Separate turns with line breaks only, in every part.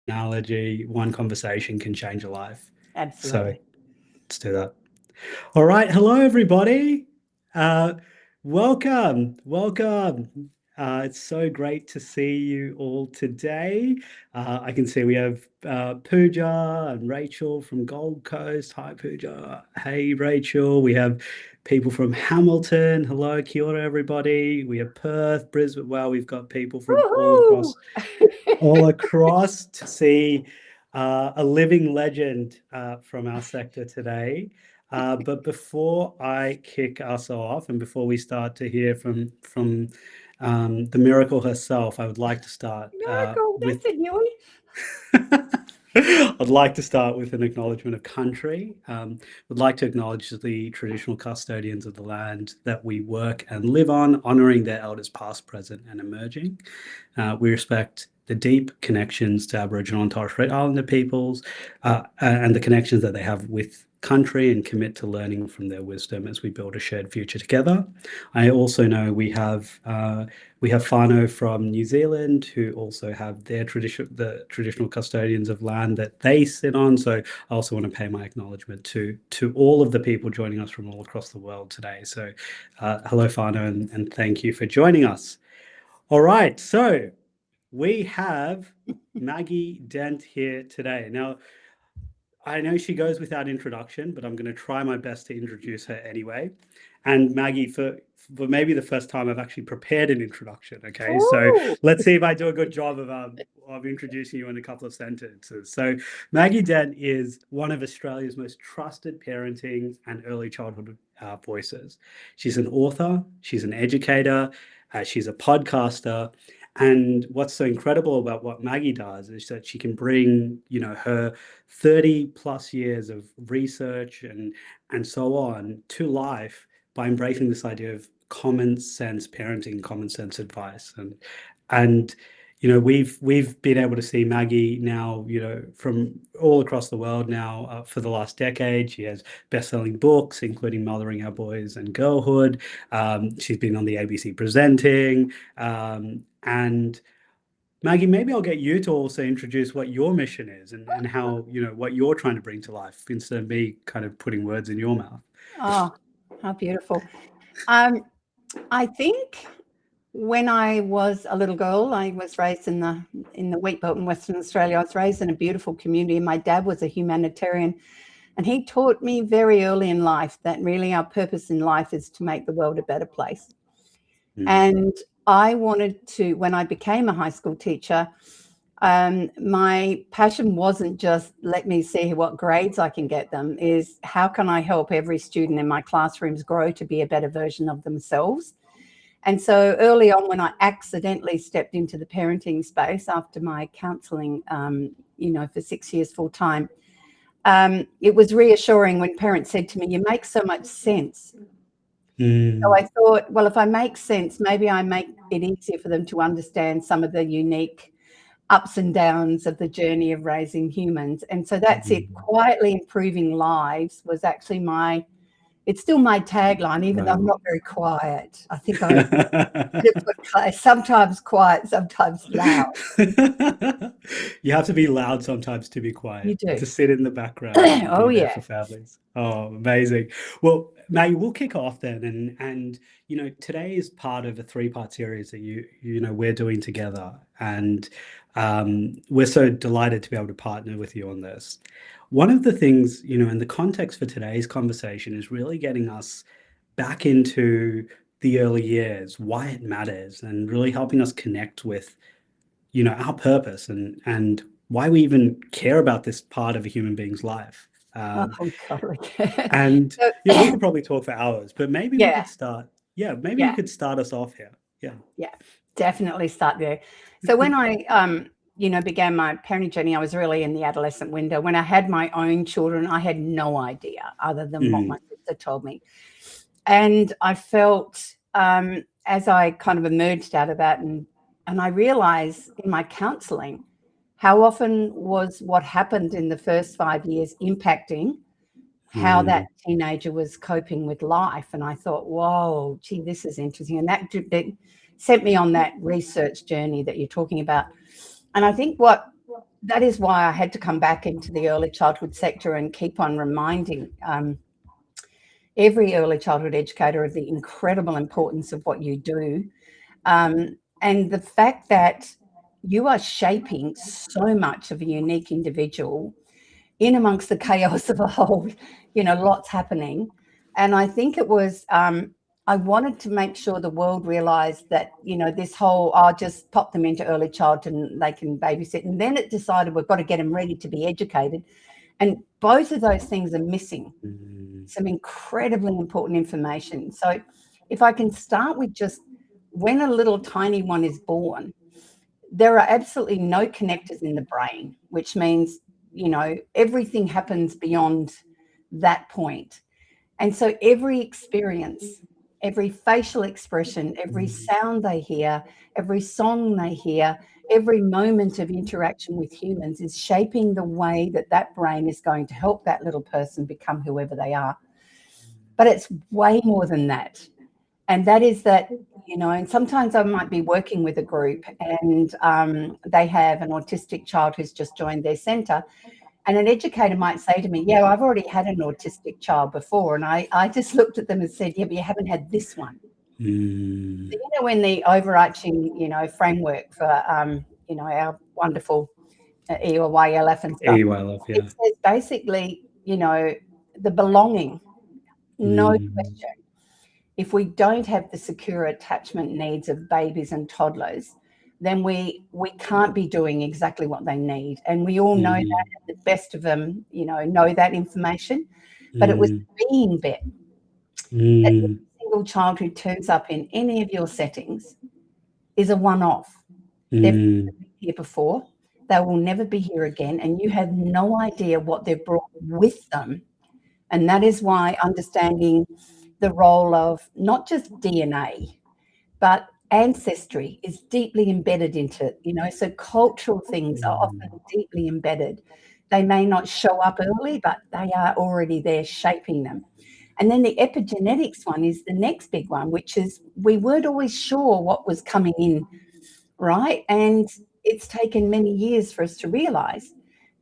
analogy, one conversation can change a life. So
Absolutely.
let's do that. All right. Hello, everybody. Uh, welcome. It's so great to see you all today. I can see we have Pooja and Rachel from Gold Coast. Hi, Pooja. Hey, Rachel. We have people from Hamilton. Hello, kia ora, everybody. We have Perth, Brisbane. Well, we've got people from
Woohoo!
all across to see a living legend from our sector today. But before I kick us off, and before we start to hear from the miracle herself, I would like to start
Miracle,
with.
that's a new one.
I'd like to start with an acknowledgement of country. Would like to acknowledge the traditional custodians of the land that we work and live on, honouring their elders past, present and emerging. We respect the deep connections to Aboriginal and Torres Strait Islander peoples and the connections that they have with country, and commit to learning from their wisdom as we build a shared future together. I also know we have whānau from New Zealand who also have the traditional custodians of land that they sit on. So I also want to pay my acknowledgement to all of the people joining us from all across the world today. So hello whānau, and thank you for joining us. All right, so we have Maggie Dent here today. Now, I know she goes without introduction, but I'm going to try my best to introduce her anyway. And Maggie, for maybe the first time, I've actually prepared an introduction. Okay, so
Ooh.
let's see if I do a good job of introducing you in a couple of sentences. So Maggie Dent is one of Australia's most trusted parenting and early childhood voices. She's an author, she's an educator, she's a podcaster. And what's so incredible about what Maggie does is that she can bring, her 30 plus years of research and so on to life by embracing this idea of common sense parenting, common sense advice. And we've been able to see Maggie now, from all across the world now for the last decade. She has best-selling books, including Mothering Our Boys and Girlhood. She's been on the ABC presenting. And Maggie, maybe I'll get you to also introduce what your mission is and how, what you're trying to bring to life instead of me kind of putting words in your mouth.
Oh, how beautiful. I think when I was a little girl, I was raised in the wheat belt in Western Australia. I was raised in a beautiful community. My dad was a humanitarian, and he taught me very early in life that really our purpose in life is to make the world a better place. And I wanted to, when I became a high school teacher, my passion wasn't just let me see what grades I can get them, is how can I help every student in my classrooms grow to be a better version of themselves? And so early on, when I accidentally stepped into the parenting space after my counselling, for 6 years full time, it was reassuring when parents said to me, "You make so much sense." So I thought, well, if I make sense, maybe I make it easier for them to understand some of the unique ups and downs of the journey of raising humans. And so that's it. Quietly improving lives was actually it's still my tagline, even though I'm not very quiet. I think I sometimes quiet, sometimes loud.
You have to be loud sometimes to be quiet.
You do.
To sit in the background and
Oh,
be there
yeah.
for families. Oh, amazing. Well, Maggie, we'll kick off then, and today is part of a 3-part series that we're doing together, and we're so delighted to be able to partner with you on this. One of the things, in the context for today's conversation is really getting us back into the early years, why it matters, and really helping us connect with, our purpose and why we even care about this part of a human being's life.
Oh, God.
And
So,
we could probably talk for hours, but maybe we
yeah,
could start. Yeah, maybe you could start us off here.
yeah, definitely start there. So when I, began my parenting journey, I was really in the adolescent window. When I had my own children, I had no idea other than what my sister told me. And I felt, as I kind of emerged out of that, and I realized in my counseling, how often was what happened in the first 5 years impacting how that teenager was coping with life. And I thought, whoa, gee, this is interesting. And that sent me on that research journey that you're talking about. And I think what that is why I had to come back into the early childhood sector and keep on reminding every early childhood educator of the incredible importance of what you do, and the fact that you are shaping so much of a unique individual in amongst the chaos of a whole, lots happening. And I think it was, I wanted to make sure the world realized that, this whole, I'll just pop them into early childhood and they can babysit. And then it decided we've got to get them ready to be educated. And both of those things are missing some incredibly important information. So if I can start with just when a little tiny one is born, there are absolutely no connectors in the brain, which means, everything happens beyond that point. And so every experience, every facial expression, every sound they hear, every song they hear, every moment of interaction with humans is shaping the way that that brain is going to help that little person become whoever they are. But it's way more than that. And that is that, and sometimes I might be working with a group and they have an autistic child who's just joined their centre. And an educator might say to me, yeah, well, I've already had an autistic child before. And I just looked at them and said, yeah, but you haven't had this one. So, when the overarching, framework for, our wonderful EYLF and stuff,
EYLF, yeah.
it says basically, the belonging, no question. If we don't have the secure attachment needs of babies and toddlers, then we can't be doing exactly what they need. And we all know that, and the best of them, know that information. But it was the being bit. Every single child who turns up in any of your settings is a one-off. They've never been here before. They will never be here again. And you have no idea what they've brought with them. And that is why understanding the role of not just DNA, but ancestry is deeply embedded into it, so cultural things are often deeply embedded. They may not show up early, but they are already there shaping them. And then the epigenetics one is the next big one, which is we weren't always sure what was coming in, right? And it's taken many years for us to realize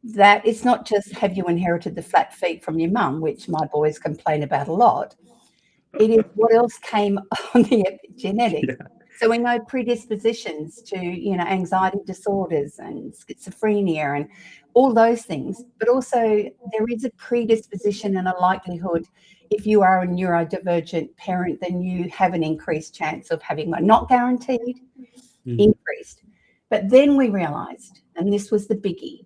that it's not just have you inherited the flat feet from your mum, which my boys complain about a lot. It is what else came on the epigenetics. Yeah. So we know predispositions to, anxiety disorders and schizophrenia and all those things, but also there is a predisposition and a likelihood if you are a neurodivergent parent, then you have an increased chance of having one, not guaranteed, increased. But then we realized, and this was the biggie,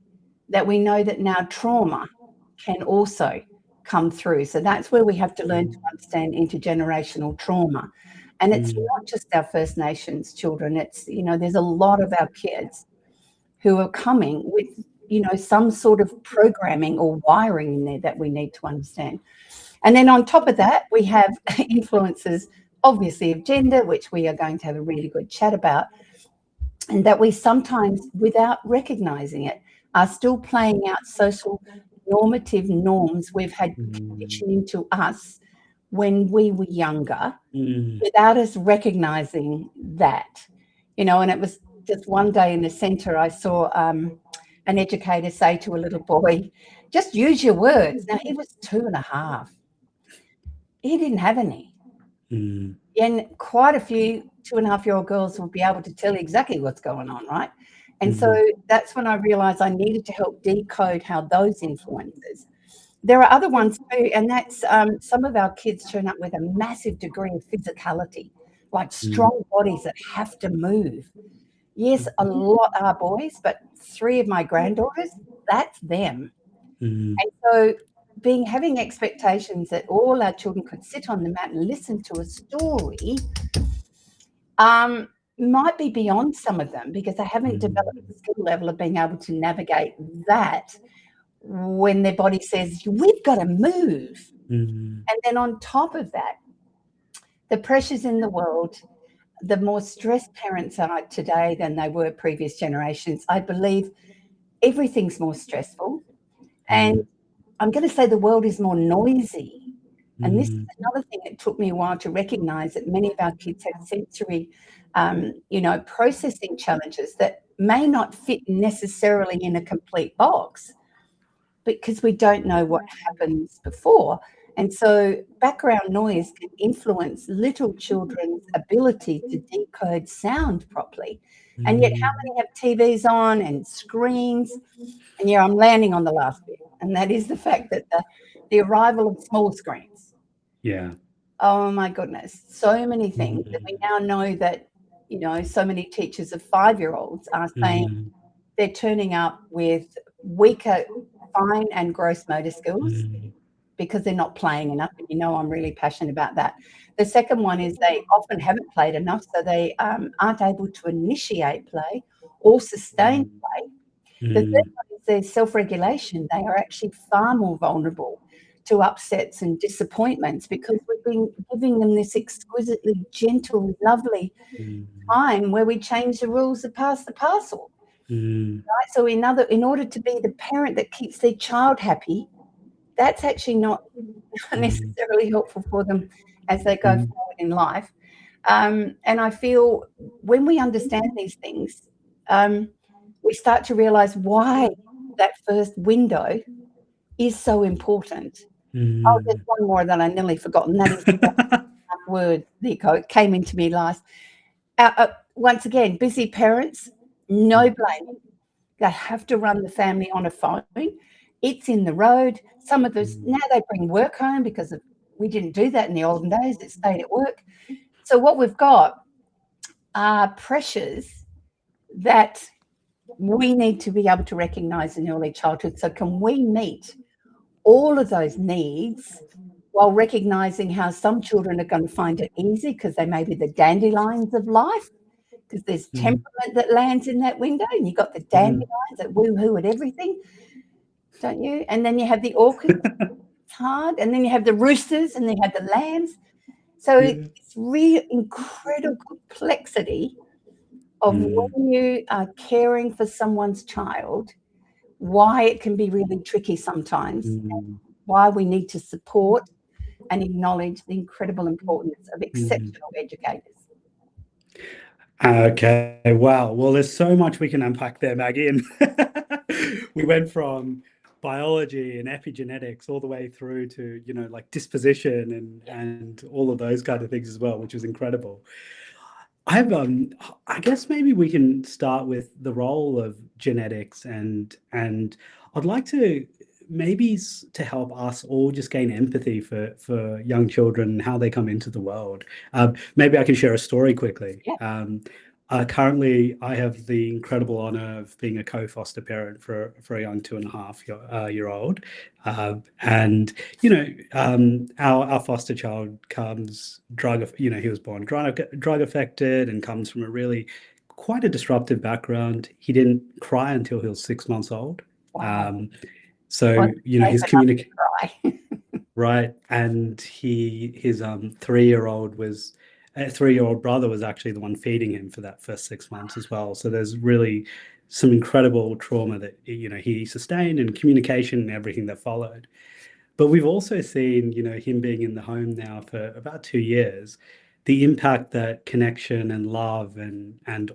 that we know that now trauma can also come through. So that's where we have to learn to understand intergenerational trauma. And it's not just our First Nations children. It's, there's a lot of our kids who are coming with, some sort of programming or wiring in there that we need to understand. And then on top of that, we have influences, obviously, of gender, which we are going to have a really good chat about, and that we sometimes, without recognizing it, are still playing out social normative norms we've had conditioned into us when we were younger without us recognizing that, and it was just one day in the centre I saw an educator say to a little boy, just use your words. Now, he was 2.5. He didn't have any. And quite a few 2.5-year-old girls will be able to tell you exactly what's going on, right? And so that's when I realized I needed to help decode how those influences. There are other ones too, and that's some of our kids turn up with a massive degree of physicality, like strong bodies that have to move. Yes, a lot are boys, but 3 of my granddaughters, that's them. And so having expectations that all our children could sit on the mat and listen to a story might be beyond some of them because they haven't developed the skill level of being able to navigate that when their body says, we've got to move. And then on top of that, the pressures in the world, the more stressed parents are today than they were previous generations. I believe everything's more stressful. And I'm going to say the world is more noisy. And this is another thing that took me a while to recognize that many of our kids have sensory, processing challenges that may not fit necessarily in a complete box because we don't know what happens before. And so background noise can influence little children's ability to decode sound properly. And yet how many have TVs on and screens? And yeah, I'm landing on the last bit, and that is the fact that the arrival of small screens.
Yeah.
Oh my goodness, so many things that we now know that, so many teachers of 5-year-olds are saying they're turning up with weaker fine and gross motor skills because they're not playing enough. And I'm really passionate about that. The second one is they often haven't played enough, so they aren't able to initiate play or sustain play. The third one is their self-regulation. They are actually far more vulnerable to upsets and disappointments because we've been giving them this exquisitely gentle, lovely time where we change the rules that pass the parcel. Right? So in order to be the parent that keeps their child happy, that's actually not necessarily helpful for them as they go forward in life. And I feel when we understand these things, we start to realize why that first window is so important. Oh, there's one more that I nearly forgotten. That is the word, Nico. It came into me last. Once again, busy parents, no blaming. They have to run the family on a phone. It's in the road. Some of us, now they bring work home because we didn't do that in the olden days. It stayed at work. So what we've got are pressures that we need to be able to recognise in early childhood. So can we meet all of those needs while recognising how some children are going to find it easy because they may be the dandelions of life, because there's temperament that lands in that window, and you've got the dandelions that woo-hoo at everything, don't you? And then you have the orchids, it's hard, and then you have the roosters, and then you have the lambs. So it's real incredible complexity of when you are caring for someone's child, why it can be really tricky sometimes, and why we need to support and acknowledge the incredible importance of exceptional educators.
Okay, wow. Well, there's so much we can unpack there, Maggie. And we went from biology and epigenetics all the way through to, like disposition and all of those kind of things as well, which was incredible. I guess maybe we can start with the role of genetics and I'd like to maybe to help us all just gain empathy for young children and how they come into the world. Maybe I can share a story quickly.
Yeah.
Currently, I have the incredible honor of being a co-foster parent for a young 2.5 year old, and our foster child comes he was born drug affected and comes from a really quite a disruptive background. He didn't cry until he was 6 months old.
Wow.
So his communication, right, and his 3-year-old brother was actually the one feeding him for that first 6 months as well. So there's really some incredible trauma that he sustained, and communication and everything that followed. But we've also seen him being in the home now for about 2 years, the impact that connection and love and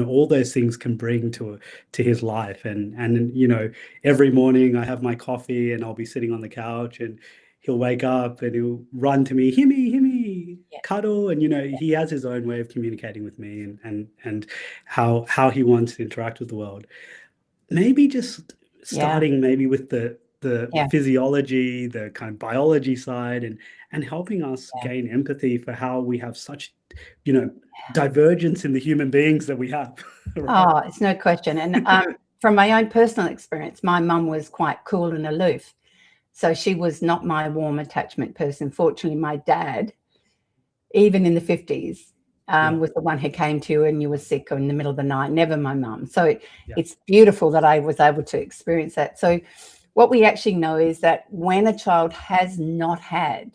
all those things can bring to his life. And every morning I have my coffee and I'll be sitting on the couch and he'll wake up and he'll run to me, Himmy, cuddle. And he has his own way of communicating with me and how he wants to interact with the world. Maybe just starting maybe with the physiology, the kind of biology side, and helping us gain empathy for how we have such divergence in the human beings that we have.
Right? Oh, it's no question. And from my own personal experience, my mum was quite cool and aloof. So she was not my warm attachment person. Fortunately, my dad, even in the 50s, was the one who came to you and you were sick or in the middle of the night, never my mum. So it's beautiful that I was able to experience that. So what we actually know is that when a child has not had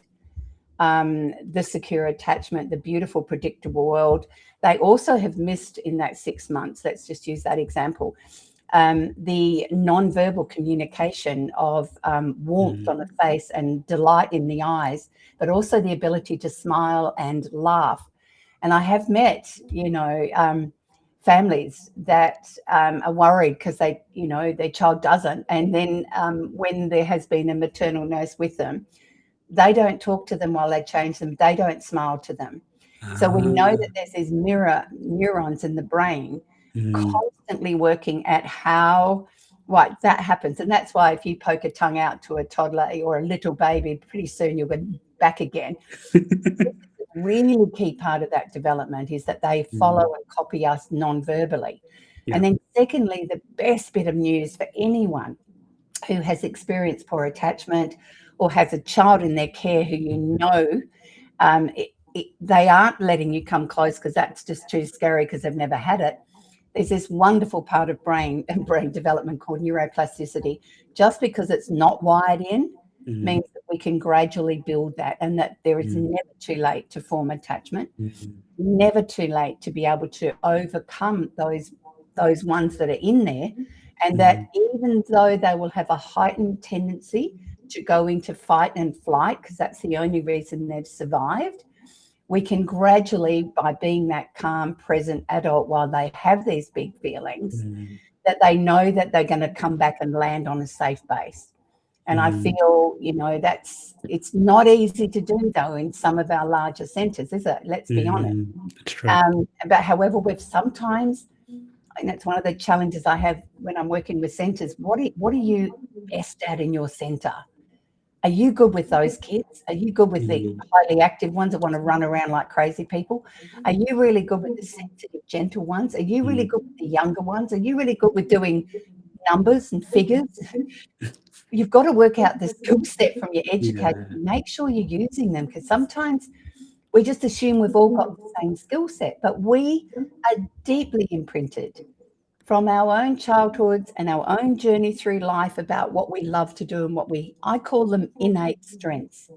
the secure attachment, the beautiful, predictable world, they also have missed in that 6 months, let's just use that example, the non-verbal communication of warmth on the face and delight in the eyes, but also the ability to smile and laugh. And I have met, families that are worried because they, you know, their child doesn't. And then when there has been a maternal nurse with them, they don't talk to them while they change them. They don't smile to them. So we know that there's these mirror neurons in the brain constantly working at how that happens. And that's why if you poke a tongue out to a toddler or a little baby, pretty soon you'll go back again. Really key part of that development is that they follow and copy us non-verbally. And then secondly, the best bit of news for anyone who has experienced poor attachment or has a child in their care who you know they aren't letting you come close because that's just too scary because they've never had it. There's this wonderful part of brain development called neuroplasticity. Just because it's not wired in means that we can gradually build that, and that there is never too late to form attachment, never too late to be able to overcome those ones that are in there, and that even though they will have a heightened tendency to go into fight and flight because that's the only reason they've survived, we can gradually, by being that calm, present adult while they have these big feelings, that they know that they're going to come back and land on a safe base. And I feel, you know, it's not easy to do, though, in some of our larger centres, is it? Let's be honest.
That's true.
But however, we've sometimes, and that's one of the challenges I have when I'm working with centres, what are you best at in your centre? Are you good with those kids? Are you good with the highly active ones that want to run around like crazy people? Are you really good with the sensitive, gentle ones? Are you really good with the younger ones? Are you really good with doing numbers and figures? You've got to work out the skill set from your educator. Make sure you're using them, because sometimes we just assume we've all got the same skill set, but we are deeply imprinted from our own childhoods and our own journey through life about what we love to do and I call them innate strengths.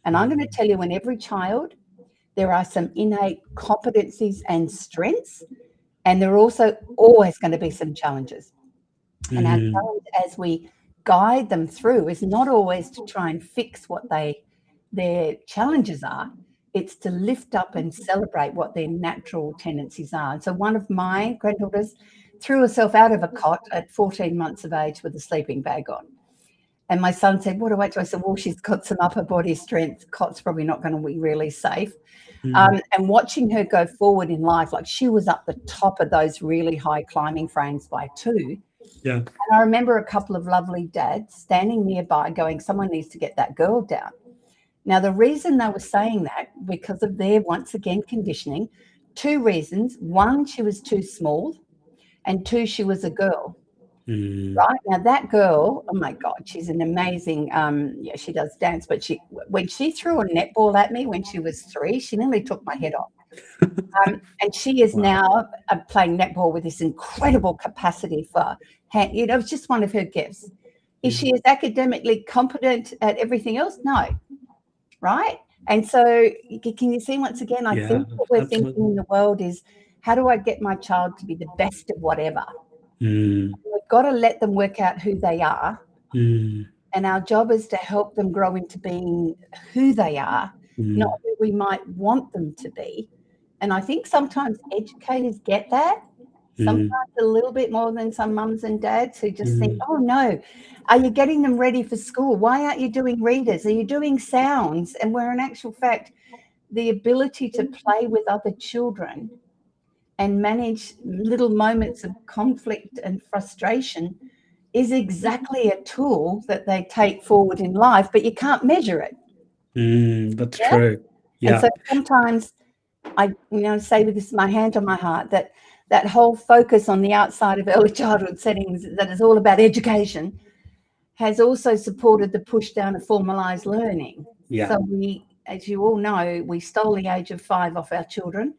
And I'm going to tell you, in every child, there are some innate competencies and strengths, and there are also always going to be some challenges. And our challenge as we guide them through is not always to try and fix what their challenges are. It's to lift up and celebrate what their natural tendencies are. And so one of my granddaughters threw herself out of a cot at 14 months of age with a sleeping bag on. And my son said, what do I do? I said, well, she's got some upper body strength. Cot's probably not going to be really safe. And watching her go forward in life, like she was up the top of those really high climbing frames by 2.
Yeah.
And I remember a couple of lovely dads standing nearby going, someone needs to get that girl down. Now, the reason they were saying that, because of their, once again, conditioning, 2 reasons. 1, she was too small, and 2, she was a girl. Right? Now, that girl, oh my God, she's an amazing, she does dance, but when she threw a netball at me when she was 3, she nearly took my head off. And she is now playing netball with this incredible capacity for hand. You know, it's just one of her gifts. Is she as academically competent at everything else? No. Right? And so can you see, once again, I think what we're thinking in the world is, how do I get my child to be the best of whatever? We've got to let them work out who they are. And our job is to help them grow into being who they are, not who we might want them to be. And I think sometimes educators get that, sometimes a little bit more than some mums and dads who just think, oh, no, are you getting them ready for school? Why aren't you doing readers? Are you doing sounds? And where in actual fact, the ability to play with other children and manage little moments of conflict and frustration is exactly a tool that they take forward in life, but you can't measure it.
That's true. Yeah.
And so sometimes I say with this, my hand on my heart, that whole focus on the outside of early childhood settings that is all about education has also supported the push down of formalized learning. So we, as you all know, we stole the age of 5 off our children,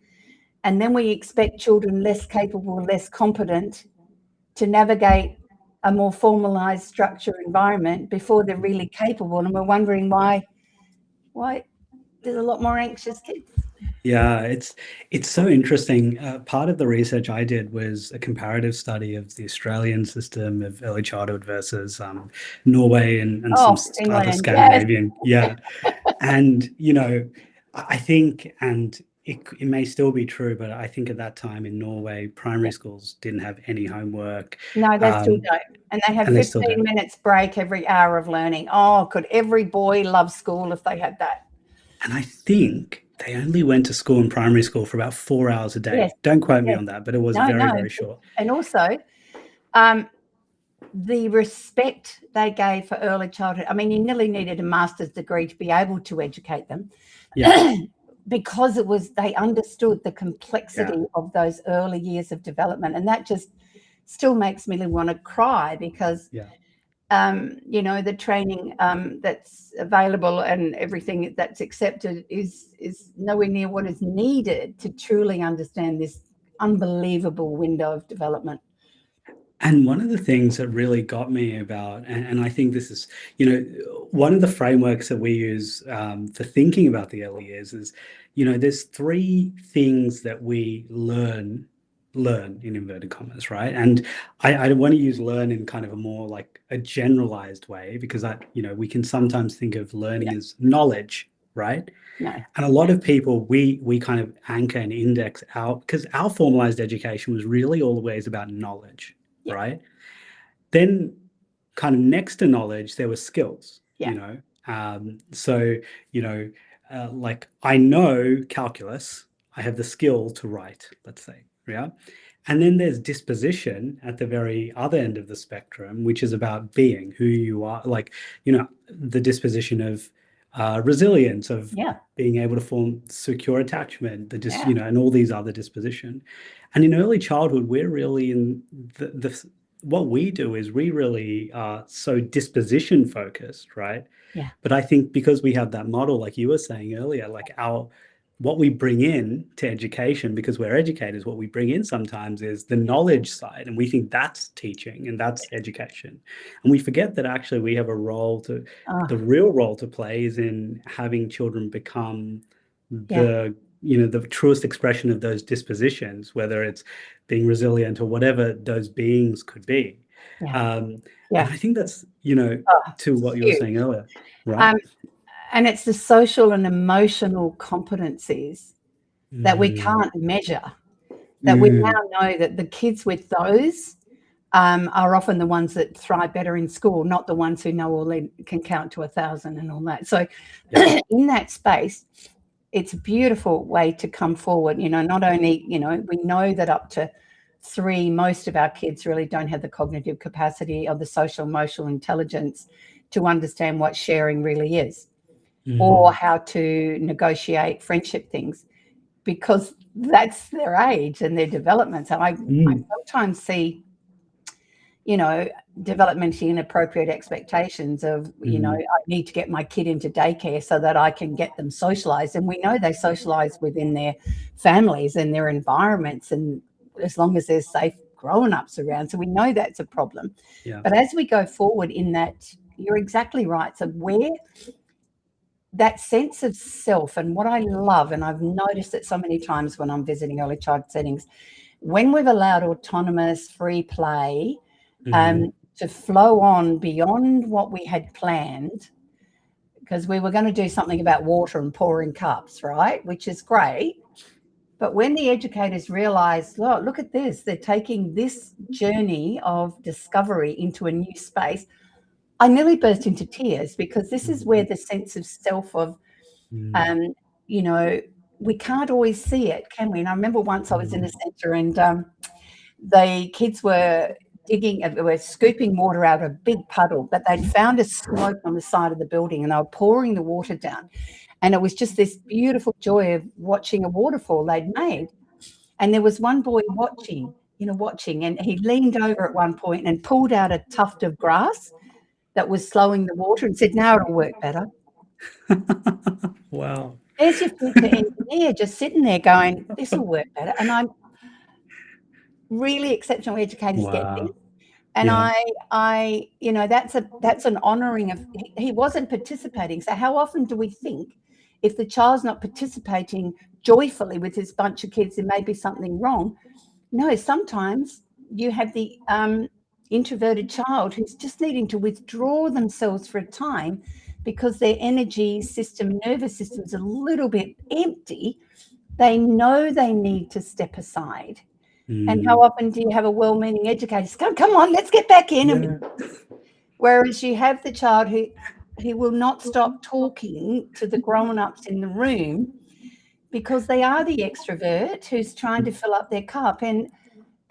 and then we expect children less capable, less competent to navigate a more formalized structure environment before they're really capable. And we're wondering why there's a lot more anxious kids.
Yeah, it's so interesting. Part of the research I did was a comparative study of the Australian system of early childhood versus Norway and some other Scandinavian. And, I think, and it may still be true, but I think at that time in Norway, primary schools didn't have any homework.
No, they still don't. And they have
And they
15
still don't.
minutes break every hour of learning. Oh, could every boy love school if they had that?
And I think they only went to school in primary school for about 4 hours a day.
Yes.
Don't quote me
Yes.
on that, but it was
No,
very,
no.
very short.
And also, the respect they gave for early childhood. I mean, you nearly needed a master's degree to be able to educate them.
Yeah.
Because they understood the complexity of those early years of development. And that just still makes me want to cry because, the training that's available and everything that's accepted is nowhere near what is needed to truly understand this unbelievable window of development.
And one of the things that really got me about, and I think this is, one of the frameworks that we use for thinking about the early years is, there's three things that we learn in inverted commas, right? And I want to use learn in kind of a more like a generalized way because we can sometimes think of learning as knowledge, right?
No.
And a lot of people, we kind of anchor and index out because our formalized education was really always about knowledge. Right? Then kind of next to knowledge, there were skills, So, like I know calculus, I have the skill to write, let's say, yeah. And then there's disposition at the very other end of the spectrum, which is about being who you are, like, the disposition of resilience, of being able to form secure attachment, and all these other disposition. And in early childhood, we're really in what we do is we really are so disposition focused, right?
Yeah.
But I think because we have that model, like you were saying earlier, like what we bring in to education, because we're educators, what we bring in sometimes is the knowledge side, and we think that's teaching and that's education, and we forget that actually we have a role to. The real role to play is in having children become the truest expression of those dispositions, whether it's being resilient or whatever those beings could be. And I think that's to what you were saying earlier, right?
And it's the social and emotional competencies that we can't measure, that we now know that the kids with those are often the ones that thrive better in school, not the ones who know or can count to 1,000 and all that. So in that space, it's a beautiful way to come forward. Not only, we know that up to 3, most of our kids really don't have the cognitive capacity or the social emotional intelligence to understand what sharing really is. Or how to negotiate friendship things, because that's their age and their development. So I sometimes see, developmentally inappropriate expectations of, I need to get my kid into daycare so that I can get them socialized. And we know they socialize within their families and their environments, and as long as there's safe grown-ups around. So we know that's a problem.
Yeah.
But as we go forward in that, you're exactly right. So where that sense of self, and what I love, and I've noticed it so many times when I'm visiting early child settings, when we've allowed autonomous free play to flow on beyond what we had planned, because we were going to do something about water and pouring cups, right? Which is great. But when the educators realize, look at this, they're taking this journey of discovery into a new space, I nearly burst into tears, because this is where the sense of self of, we can't always see it, can we? And I remember once I was in a centre and the kids were scooping water out of a big puddle, but they'd found a slope on the side of the building and they were pouring the water down. And it was just this beautiful joy of watching a waterfall they'd made. And there was one boy watching, and he leaned over at one point and pulled out a tuft of grass that was slowing the water and said, now it'll work better.
Wow.
There's your future engineer just sitting there going, this will work better. And I'm really exceptional educators get this. And I that's an honouring of, he wasn't participating. So how often do we think if the child's not participating joyfully with this bunch of kids, there may be something wrong? No, sometimes you have the introverted child who's just needing to withdraw themselves for a time because their energy system, nervous system is a little bit empty, They know they need to step aside. And how often do you have a well-meaning educator say, come on, let's get back in.
Yeah.
Whereas you have the child who will not stop talking to the grown-ups in the room because they are the extrovert who's trying to fill up their cup. And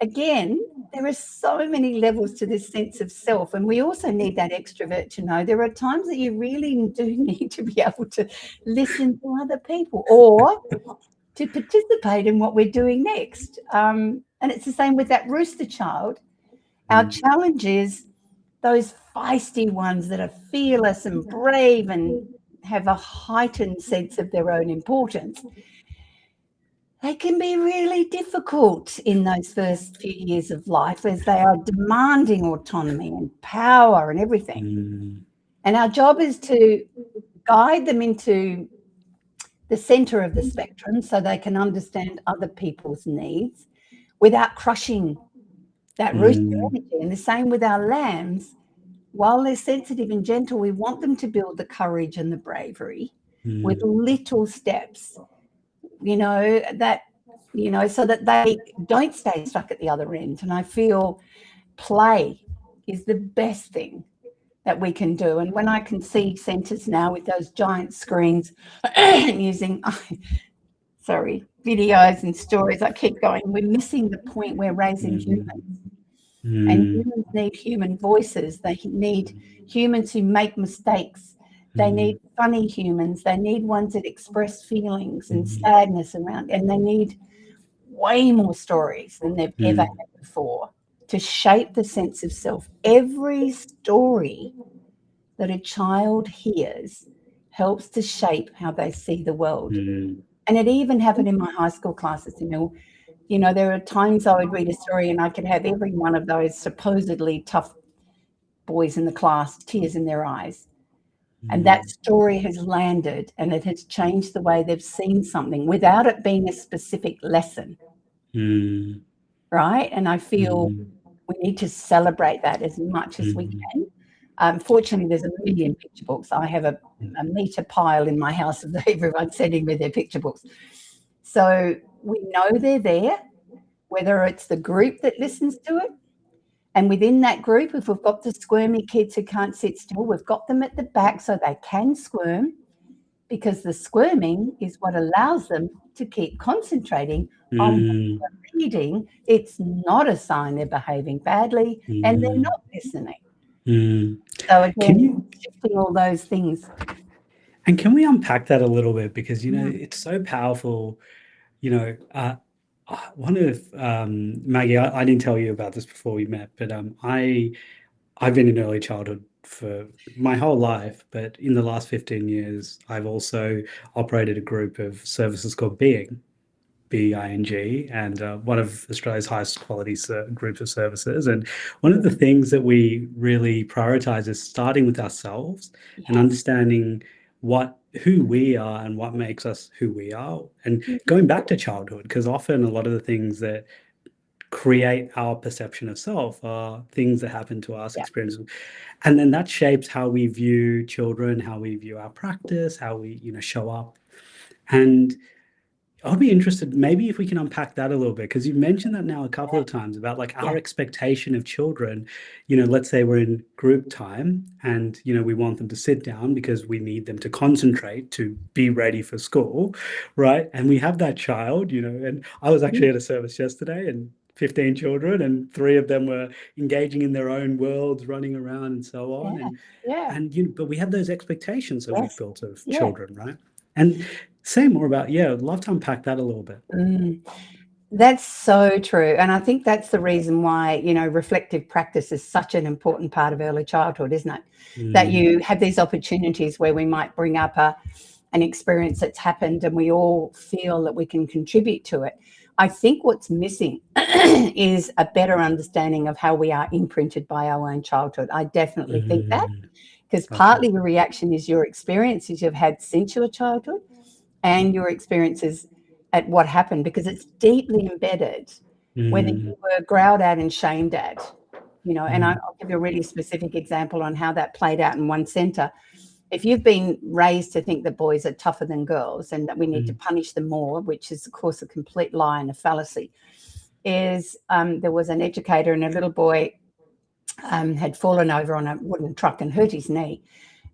again, there are so many levels to this sense of self. And we also need that extrovert to know there are times that you really do need to be able to listen to other people or to participate in what we're doing next. And it's the same with that rooster child. Our challenge is those feisty ones that are fearless and brave and have a heightened sense of their own importance. They can be really difficult in those first few years of life as they are demanding autonomy and power and everything. And our job is to guide them into the center of the spectrum so they can understand other people's needs without crushing that rooster energy. And the same with our lambs. While they're sensitive and gentle, we want them to build the courage and the bravery with little steps, so that they don't stay stuck at the other end. And I feel play is the best thing that we can do. And when I can see centres now with those giant screens using, videos and stories, I keep going, we're missing the point. We're raising humans. And humans need human voices. They need humans who make mistakes. They need funny humans. They need ones that express feelings and sadness around, and they need way more stories than they've ever had before to shape the sense of self. Every story that a child hears helps to shape how they see the world. And it even happened in my high school classes. There are times I would read a story and I could have every one of those supposedly tough boys in the class, tears in their eyes. And that story has landed and it has changed the way they've seen something without it being a specific lesson. Right? And I feel we need to celebrate that as much as we can. Unfortunately, there's a million picture books. I have a meter pile in my house of everyone sending me their picture books. So we know they're there, whether it's the group that listens to it. And within that group, if we've got the squirmy kids who can't sit still, we've got them at the back so they can squirm, because the squirming is what allows them to keep concentrating on what they're reading. It's not a sign they're behaving badly and they're not listening. So again, shifting all those things.
And can we unpack that a little bit? Because, it's so powerful. One of Maggie, I didn't tell you about this before we met, but I've been in early childhood for my whole life, but in the last 15 years, I've also operated a group of services called Being, BING, and one of Australia's highest quality groups of services. And one of the things that we really prioritize is starting with ourselves and understanding who we are and what makes us who we are, and going back to childhood, because often a lot of the things that create our perception of self are things that happen to us, experiences, and then that shapes how we view children, how we view our practice, how we show up. And I'll be interested, maybe if we can unpack that a little bit, because you've mentioned that now a couple of times about our expectation of children. Let's say we're in group time and, we want them to sit down because we need them to concentrate to be ready for school, right? And we have that child, and I was actually at a service yesterday and 15 children and 3 of them were engaging in their own worlds, running around and so on. But we have those expectations that we've built of children, right? And say more about, I'd love to unpack that a little bit.
That's so true. And I think that's the reason why, reflective practice is such an important part of early childhood, isn't it? That you have these opportunities where we might bring up an experience that's happened and we all feel that we can contribute to it. I think what's missing is a better understanding of how we are imprinted by our own childhood. I definitely think that, because partly the reaction is your experiences you've had since your childhood and your experiences at what happened, because it's deeply embedded, whether you were growled at and shamed at, and I'll give you a really specific example on how that played out in one centre. if you've been raised to think that boys are tougher than girls and that we need to punish them more, which is, of course, a complete lie and a fallacy, is there was an educator and a little boy had fallen over on a wooden truck and hurt his knee.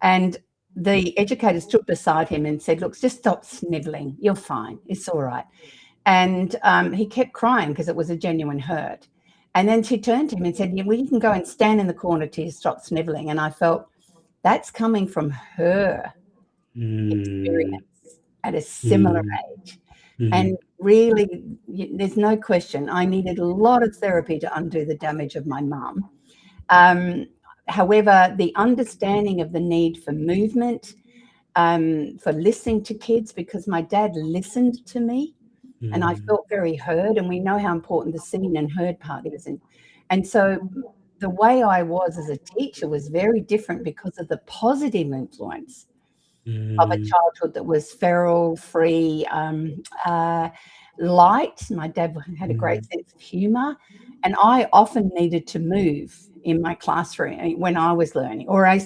And the educator stood beside him and said, look, just stop snivelling. You're fine. It's all right. And he kept crying because it was a genuine hurt. And then she turned to him and said, yeah, well, you can go and stand in the corner till you stop snivelling. And I felt that's coming from her experience at a similar age. And really, there's no question, I needed a lot of therapy to undo the damage of my mum. However, the understanding of the need for movement, for listening to kids, because my dad listened to me and I felt very heard, and we know how important the seen and heard part is. And so the way I was as a teacher was very different because of the positive influence of a childhood that was feral, free, light. My dad had a great sense of humour, and I often needed to move in my classroom when I was learning, or I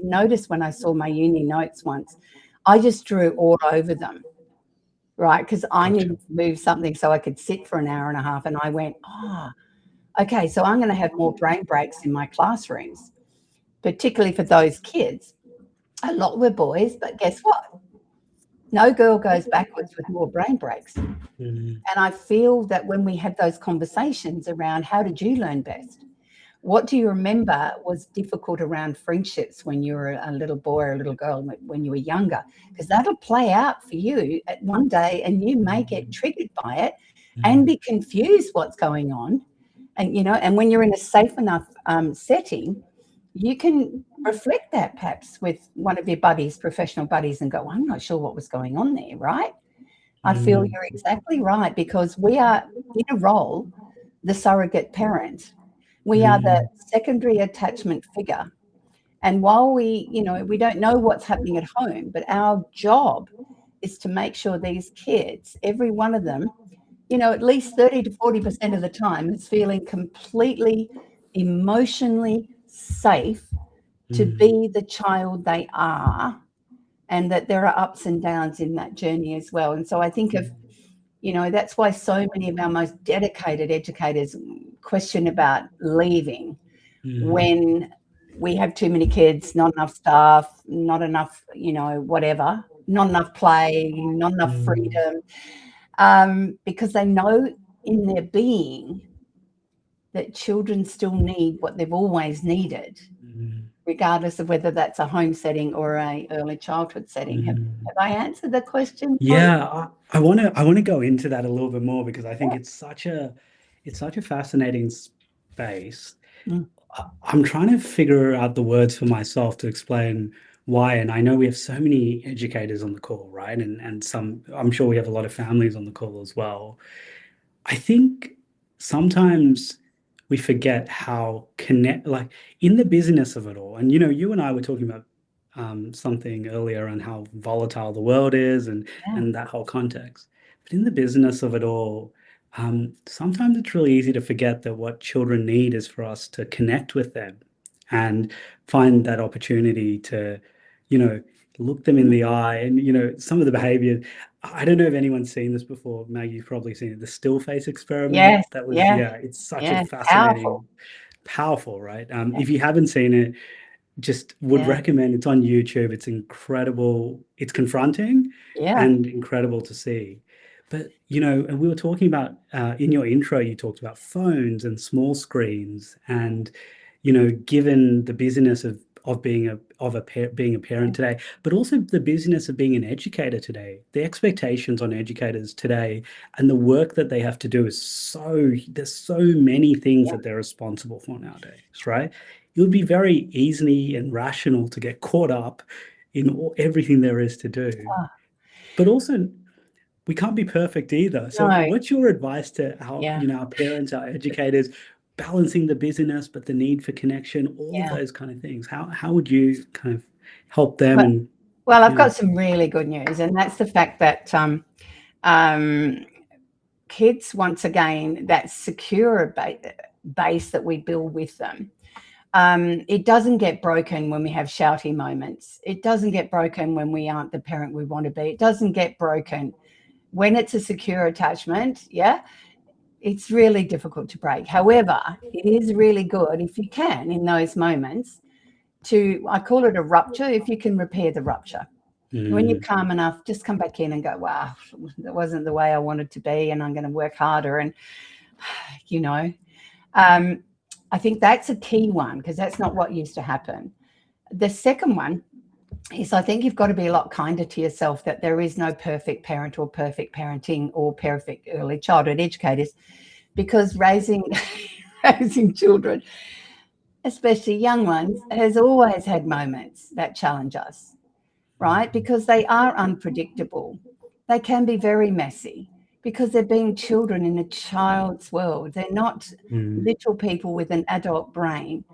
noticed when I saw my uni notes once, I just drew all over them, right? Because I needed to move something so I could sit for an hour and a half, and I went, okay, so I'm going to have more brain breaks in my classrooms, particularly for those kids. A lot were boys, but guess what? No girl goes backwards with more brain breaks. And I feel that when we have those conversations around how did you learn best? What do you remember was difficult around friendships when you were a little boy or a little girl when you were younger? Because that'll play out for you at one day, and you may get triggered by it and be confused what's going on. And, and when you're in a safe enough setting, you can reflect that perhaps with one of your buddies, professional buddies, and go, I'm not sure what was going on there, right? I feel you're exactly right, because we are in a role, the surrogate parent. We are the secondary attachment figure. And while we don't know what's happening at home, but our job is to make sure these kids, every one of them, at least 30 to 40% of the time is feeling completely emotionally safe to be the child they are, and that there are ups and downs in that journey as well. And so I think of, that's why so many of our most dedicated educators question about leaving when we have too many kids, not enough staff, not enough, whatever, not enough play, not enough freedom, because they know in their being that children still need what they've always needed, regardless of whether that's a home setting or a early childhood setting. Have I answered the question?
Yeah, I want to go into that a little bit more, because I think it's such a fascinating space. I'm trying to figure out the words for myself to explain why, and I know we have so many educators on the call, right? And some, I'm sure we have a lot of families on the call as well. I think sometimes we forget how like in the business of it all. And you and I were talking about something earlier on how volatile the world is, and that whole context. But in the business of it all, sometimes it's really easy to forget that what children need is for us to connect with them and find that opportunity to, look them in the eye. And, some of the behavior, I don't know if anyone's seen this before. Maggie, you've probably seen it. The still face experiment.
Yes,
That was, it's such a fascinating, powerful, right? If you haven't seen it, just would recommend. It's on YouTube. It's incredible. It's confronting and incredible to see. But, and we were talking about, in your intro, you talked about phones and small screens, and, given the business of being a parent today, but also the business of being an educator today, the expectations on educators today and the work that they have to do there's so many things that they're responsible for nowadays, right? It would be very easy and rational to get caught up in everything there is to do. But also, we can't be perfect either. So what's your advice to our parents, our educators, balancing the business, but the need for connection, all of those kind of things? How would you kind of help them?
Well, I've got some really good news, and that's the fact that kids, once again, that secure base that we build with them, It doesn't get broken when we have shouty moments. It doesn't get broken when we aren't the parent we want to be. It doesn't get broken when it's a secure attachment. Yeah, it's really difficult to break. However, it is really good if you can, in those moments, I call it a rupture, if you can repair the rupture. When you're calm enough, just come back in and go, wow, that wasn't the way I wanted to be, and I'm going to work harder. And, I think that's a key one, because that's not what used to happen. The second one is, I think you've got to be a lot kinder to yourself, that there is no perfect parent or perfect parenting or perfect early childhood educators, because raising children, especially young ones, has always had moments that challenge us, right? Because they are unpredictable. They can be very messy, because they're being children in a child's world. They're not little people with an adult brain.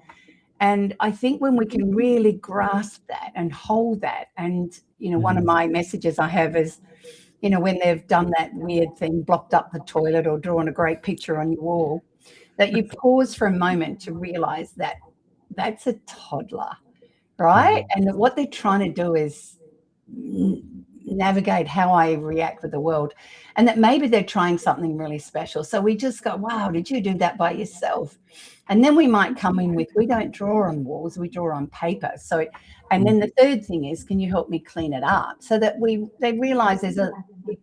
And I think when we can really grasp that and hold that, and, one of my messages I have is, when they've done that weird thing, blocked up the toilet or drawn a great picture on your wall, that you pause for a moment to realize that that's a toddler, right? And what they're trying to do is navigate how I react with the world, and that maybe they're trying something really special. So we just go, wow, did you do that by yourself? And then we might come in with, we don't draw on walls, we draw on paper. So, and then the third thing is, can you help me clean it up? So that they realize it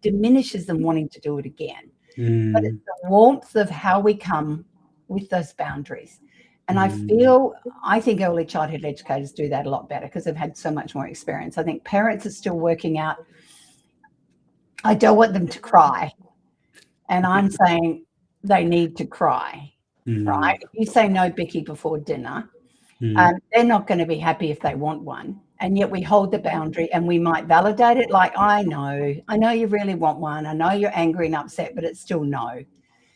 diminishes them wanting to do it again. But it's the warmth of how we come with those boundaries. And I think early childhood educators do that a lot better, because they've had so much more experience. I think parents are still working out, I don't want them to cry. And I'm saying they need to cry, right? If you say no, Bicky, before dinner, they're not going to be happy if they want one. And yet we hold the boundary, and we might validate it like, I know you really want one. I know you're angry and upset, but it's still no.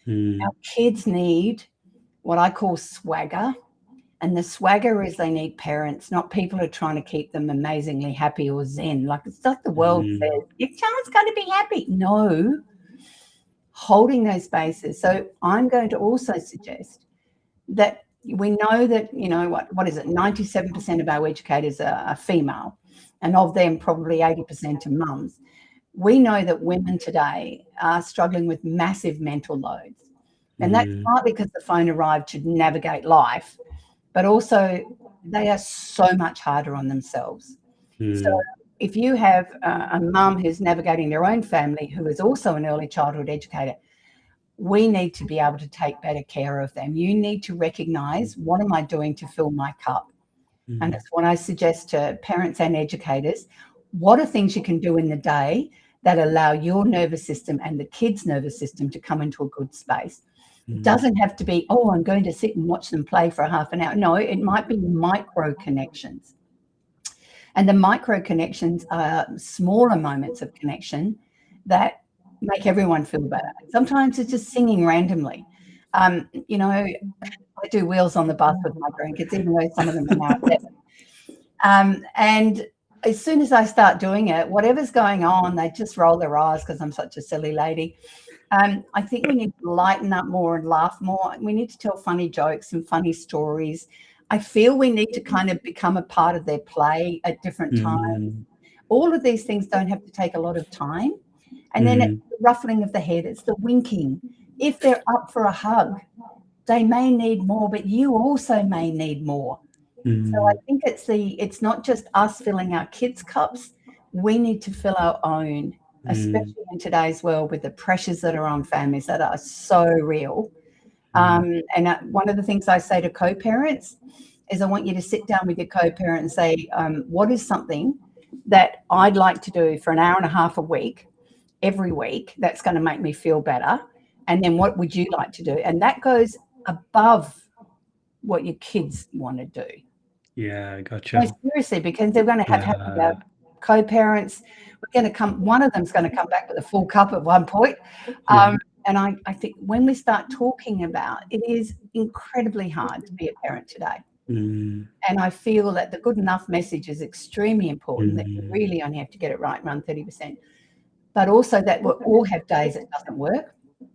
Our kids need what I call swagger. And the swagger is, they need parents, not people who are trying to keep them amazingly happy or zen. Like, it's not the world says, your child's got to be happy. No, holding those spaces. So I'm going to also suggest that we know that, what is it? 97% of our educators are female, and of them, probably 80% are mums. We know that women today are struggling with massive mental loads. And that's partly because the phone arrived to navigate life, but also they are so much harder on themselves. So if you have a mum who's navigating their own family, who is also an early childhood educator, we need to be able to take better care of them. You need to recognize, what am I doing to fill my cup? And that's what I suggest to parents and educators. What are things you can do in the day that allow your nervous system and the kids' nervous system to come into a good space? It doesn't have to be, oh, I'm going to sit and watch them play for half an hour. No, it might be micro connections. And the micro connections are smaller moments of connection that make everyone feel better. Sometimes it's just singing randomly. I do wheels on the bus with my grandkids, even though some of them are now at 7. And as soon as I start doing it, whatever's going on, they just roll their eyes because I'm such a silly lady. I think we need to lighten up more and laugh more. We need to tell funny jokes and funny stories. I feel we need to kind of become a part of their play at different times. All of these things don't have to take a lot of time. And then it's the ruffling of the head, it's the winking. If they're up for a hug, they may need more, but you also may need more. So I think it's not just us filling our kids' cups. We need to fill our own, especially in today's world with the pressures that are on families that are so real. And one of the things I say to co-parents is, I want you to sit down with your co-parent and say, what is something that I'd like to do for an hour and a half a week, every week, that's going to make me feel better? And then what would you like to do? And that goes above what your kids want to do.
Yeah, gotcha.
No, seriously, because they're going to have co-parents. One of them's going to come back with a full cup at one point. And I think when we start talking about it, is incredibly hard to be a parent today. And I feel that the good enough message is extremely important, that you really only have to get it right around 30%. But also that we'll all have days it doesn't work.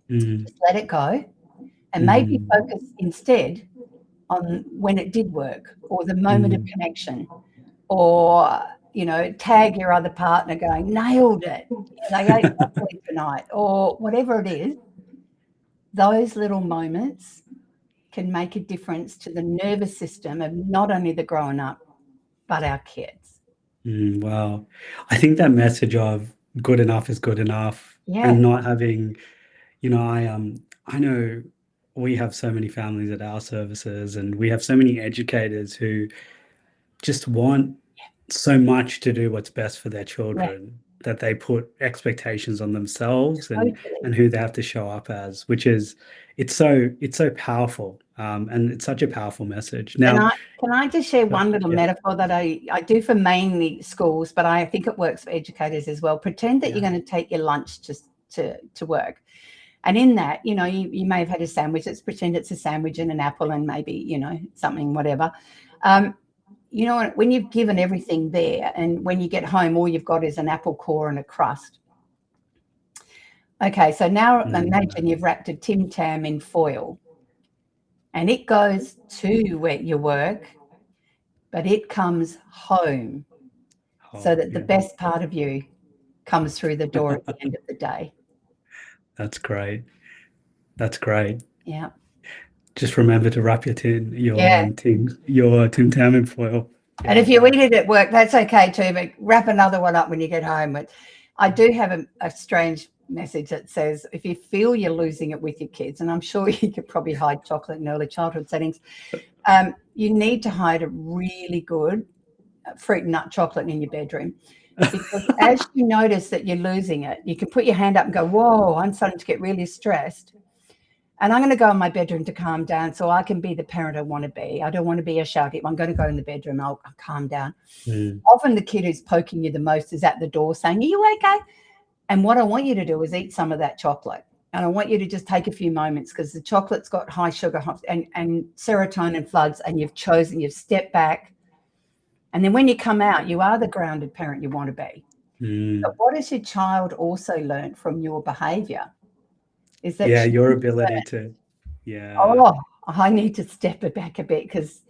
Just let it go, and maybe focus instead on when it did work, or the moment of connection, or, you know, tag your other partner going, nailed it, they ate broccoli tonight, or whatever it is. Those little moments can make a difference to the nervous system of not only the grown up, but our kids.
Wow. I think that message of good enough is good enough,
Yeah.
and not having, you know, I know we have so many families at our services, and we have so many educators who just want so much to do what's best for their children, that they put expectations on themselves and who they have to show up as, which is, it's so powerful, and it's such a powerful message. Now,
can I just share one little metaphor that I do for mainly schools, but I think it works for educators as well. Pretend that you're going to take your lunch to work. And in that, you know, you may have had a sandwich. Let's pretend it's a sandwich and an apple and maybe, you know, something, whatever. You know, when you've given everything there, and when you get home, all you've got is an apple core and a crust. Okay, so now imagine you've wrapped a Tim Tam in foil, and it goes to where you work, but it comes home, so that the best part of you comes through the door at the end of the day.
That's great. That's great.
Yeah.
Just remember to wrap your Tim Tam in foil.
And if you eat it at work, that's okay too, but wrap another one up when you get home. But I do have a strange message that says, if you feel you're losing it with your kids, and I'm sure you could probably hide chocolate in early childhood settings, you need to hide a really good fruit and nut chocolate in your bedroom. Because as you notice that you're losing it, you can put your hand up and go, whoa, I'm starting to get really stressed. And I'm going to go in my bedroom to calm down so I can be the parent I want to be. I don't want to be a shouty. I'm going to go in the bedroom. I'll calm down. Often the kid who's poking you the most is at the door saying, are you okay? And what I want you to do is eat some of that chocolate. And I want you to just take a few moments, because the chocolate's got high sugar and serotonin floods, and you've stepped back. And then when you come out, you are the grounded parent you want to be. But what has your child also learned from your behavior? Is that
your ability to,
I need to step it back a bit, because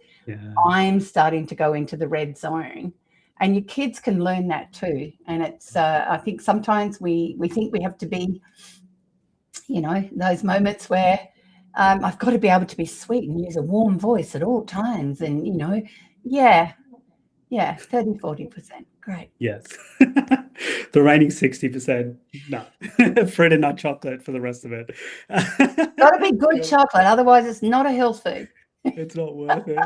I'm starting to go into the red zone. And your kids can learn that too. And it's, I think sometimes we think we have to be, you know, those moments where I've got to be able to be sweet and use a warm voice at all times. And, you know, 30, 40%. Great.
Yes. The remaining 60%, no. Fruit and nut chocolate for the rest of it.
Got to be good chocolate, otherwise it's not a health food.
It's not worth it.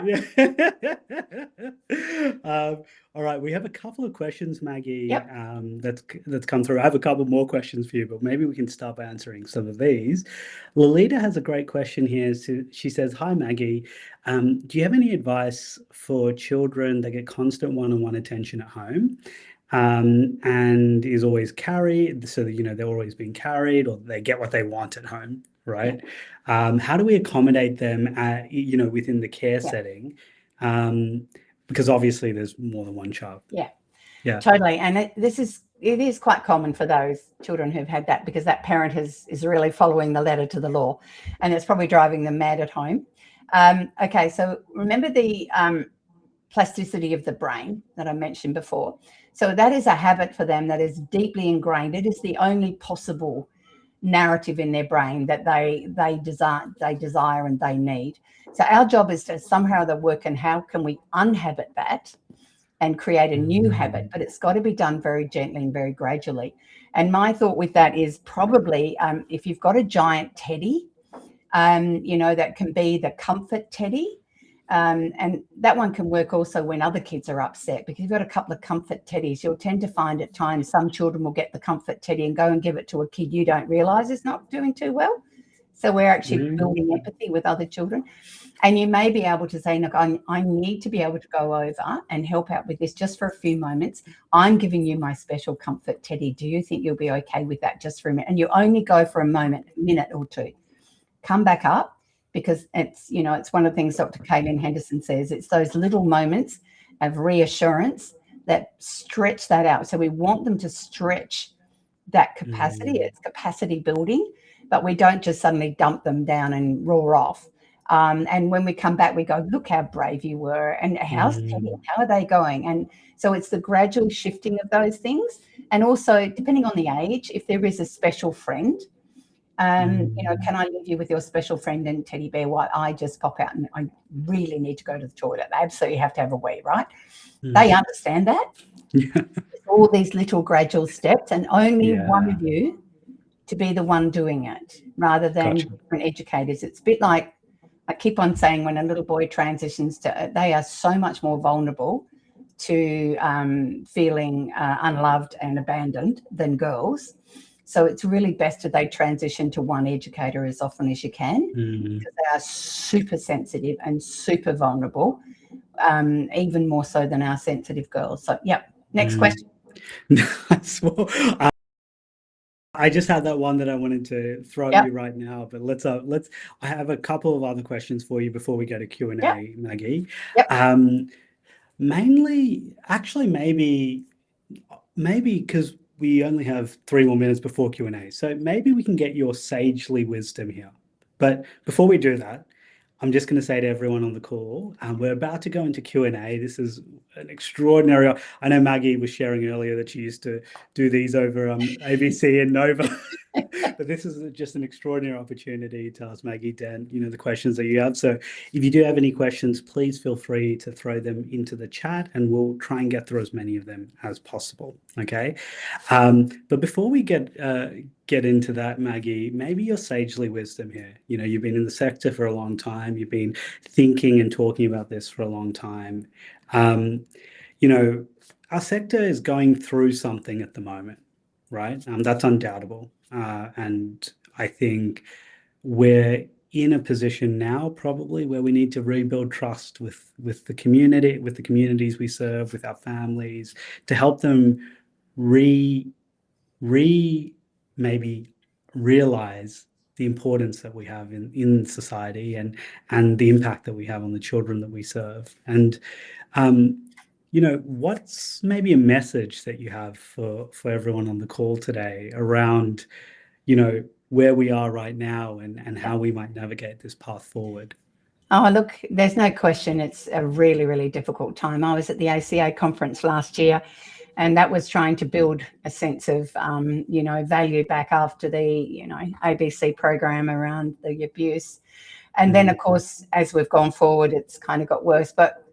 All right, we have a couple of questions, Maggie, that's come through. I have a couple more questions for you, but maybe we can start by answering some of these. Lolita has a great question here. So she says, hi, Maggie. Do you have any advice for children that get constant one-on-one attention at home, and is always carried, so that, you know, they're always being carried, or they get what they want at home, right? How do we accommodate them, you know, within the care setting? Because obviously there's more than one child. Yeah,
totally. And it is quite common for those children who've had that, because that parent is really following the letter to the law, and it's probably driving them mad at home. Okay, so remember the plasticity of the brain that I mentioned before. So that is a habit for them that is deeply ingrained. It is the only possible narrative in their brain that they desire and they need. So our job is to somehow work on how can we unhabit that and create a new habit, but it's got to be done very gently and very gradually. And my thought with that is probably if you've got a giant teddy, you know, that can be the comfort teddy. And that one can work also when other kids are upset, because you've got a couple of comfort teddies. You'll tend to find at times some children will get the comfort teddy and go and give it to a kid you don't realize is not doing too well. So we're actually building empathy with other children. And you may be able to say, look, I need to be able to go over and help out with this just for a few moments. I'm giving you my special comfort teddy. Do you think you'll be okay with that just for a minute? And you only go for a minute or two. Come back up, because it's, you know, it's one of the things Dr. Kaylin Henderson says. It's those little moments of reassurance that stretch that out. So we want them to stretch that capacity. It's capacity building, but we don't just suddenly dump them down and roar off. And when we come back, we go, look how brave you were, and how's Teddy, how are they going? And so it's the gradual shifting of those things. And also, depending on the age, if there is a special friend, can I leave you with your special friend and Teddy Bear while I just pop out and I really need to go to the toilet? They absolutely have to have a wee, right? They understand that. All these little gradual steps, and only one of you to be the one doing it rather than different educators. It's a bit like, I keep on saying, when a little boy transitions to, they are so much more vulnerable to feeling unloved and abandoned than girls. So it's really best that they transition to one educator as often as you can, because they are super sensitive and super vulnerable, even more so than our sensitive girls. So, next question.
Well, I just had that one that I wanted to throw at you right now, but let's I have a couple of other questions for you before we go to Q&A, Maggie. Mainly, actually, maybe because we only have 3 more minutes before Q&A, so maybe we can get your sagely wisdom here. But before we do that, I'm just going to say to everyone on the call, we're about to go into Q&A. This is an extraordinary. I know Maggie was sharing earlier that she used to do these over ABC and Nova, but this is just an extraordinary opportunity to ask Maggie Dent, the questions that you have. So if you do have any questions, please feel free to throw them into the chat, and we'll try and get through as many of them as possible. Okay, but before we get into that, Maggie, maybe your sagely wisdom here. You've been in the sector for a long time. You've been thinking and talking about this for a long time. Our sector is going through something at the moment, right? That's undoubtable. And I think we're in a position now probably where we need to rebuild trust with the community, with the communities we serve, with our families, to help them maybe realize the importance that we have in society and the impact that we have on the children that we serve. And what's maybe a message that you have for everyone on the call today around where we are right now and how we might navigate this path forward?
Oh, look, there's no question it's a really, really difficult time. I was at the ACA conference last year, and that was trying to build a sense of, value back after the, ABC program around the abuse. And then, of course, as we've gone forward, it's kind of got worse. But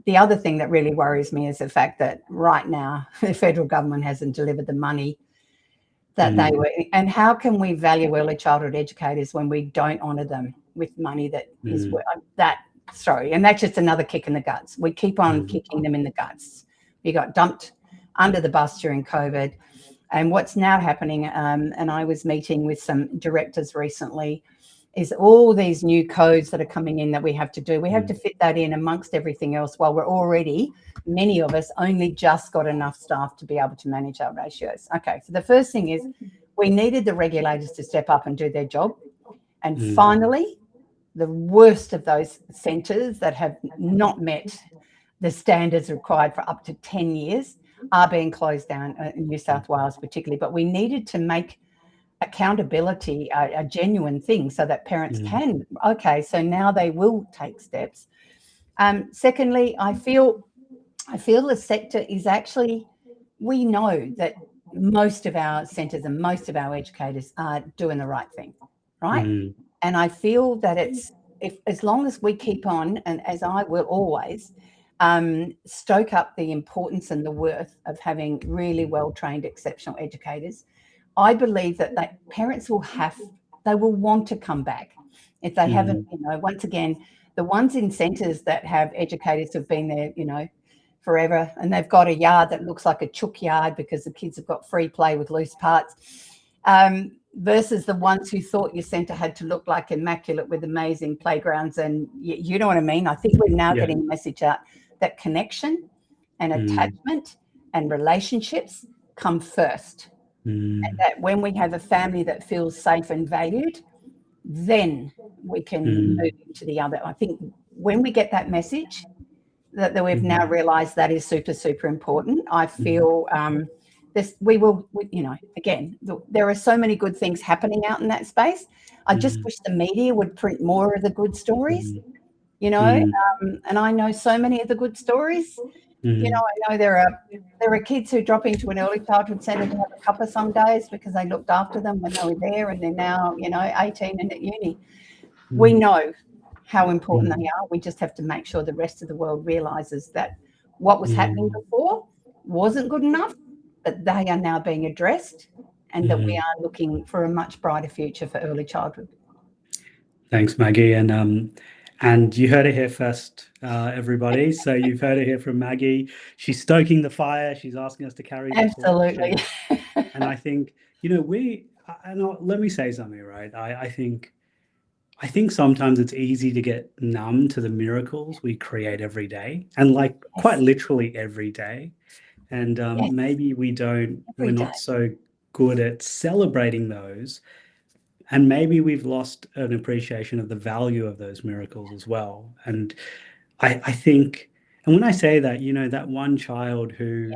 the other thing that really worries me is the fact that right now the federal government hasn't delivered the money that they were. And how can we value early childhood educators when we don't honour them with money that is and that's just another kick in the guts. We keep on kicking them in the guts. We got dumped under the bus during COVID. And what's now happening, and I was meeting with some directors recently, is all these new codes that are coming in that we have to do. We have to fit that in amongst everything else, while we're already, many of us, only just got enough staff to be able to manage our ratios. Okay, so the first thing is we needed the regulators to step up and do their job. And finally, the worst of those centres that have not met the standards required for up to 10 years are being closed down in New South Wales particularly. But we needed to make accountability a genuine thing so that parents can, okay, so now they will take steps. Secondly, I feel the sector is actually, we know that most of our centres and most of our educators are doing the right thing, right? And I feel that as long as we keep on, and as I will always, stoke up the importance and the worth of having really well-trained, exceptional educators, I believe that parents will want to come back. If they haven't, once again, the ones in centres that have educators who've been there, forever, and they've got a yard that looks like a chook yard because the kids have got free play with loose parts, versus the ones who thought your centre had to look like immaculate with amazing playgrounds. And you know what I mean? I think we're now getting a message out that connection and attachment and relationships come first. And that when we have a family that feels safe and valued, then we can move into the other. I think when we get that message that we've now realised that is super, super important, I feel again, there are so many good things happening out in that space. I just wish the media would print more of the good stories, and I know so many of the good stories. I know there are kids who drop into an early childhood centre to have a cuppa some days because they looked after them when they were there, and they're now 18 and at uni. We know how important they are. We just have to make sure the rest of the world realises that what was happening before wasn't good enough, but they are now being addressed, and that we are looking for a much brighter future for early childhood.
Thanks, Maggie. And you heard it here first, everybody. So you've heard it here from Maggie. She's stoking the fire. She's asking us to carry the torch.
Absolutely.
And I think, let me say something, right? I think sometimes it's easy to get numb to the miracles we create every day, and quite literally every day. And maybe we're not so good at celebrating those. And maybe we've lost an appreciation of the value of those miracles as well. And I think, and when I say that, that one child who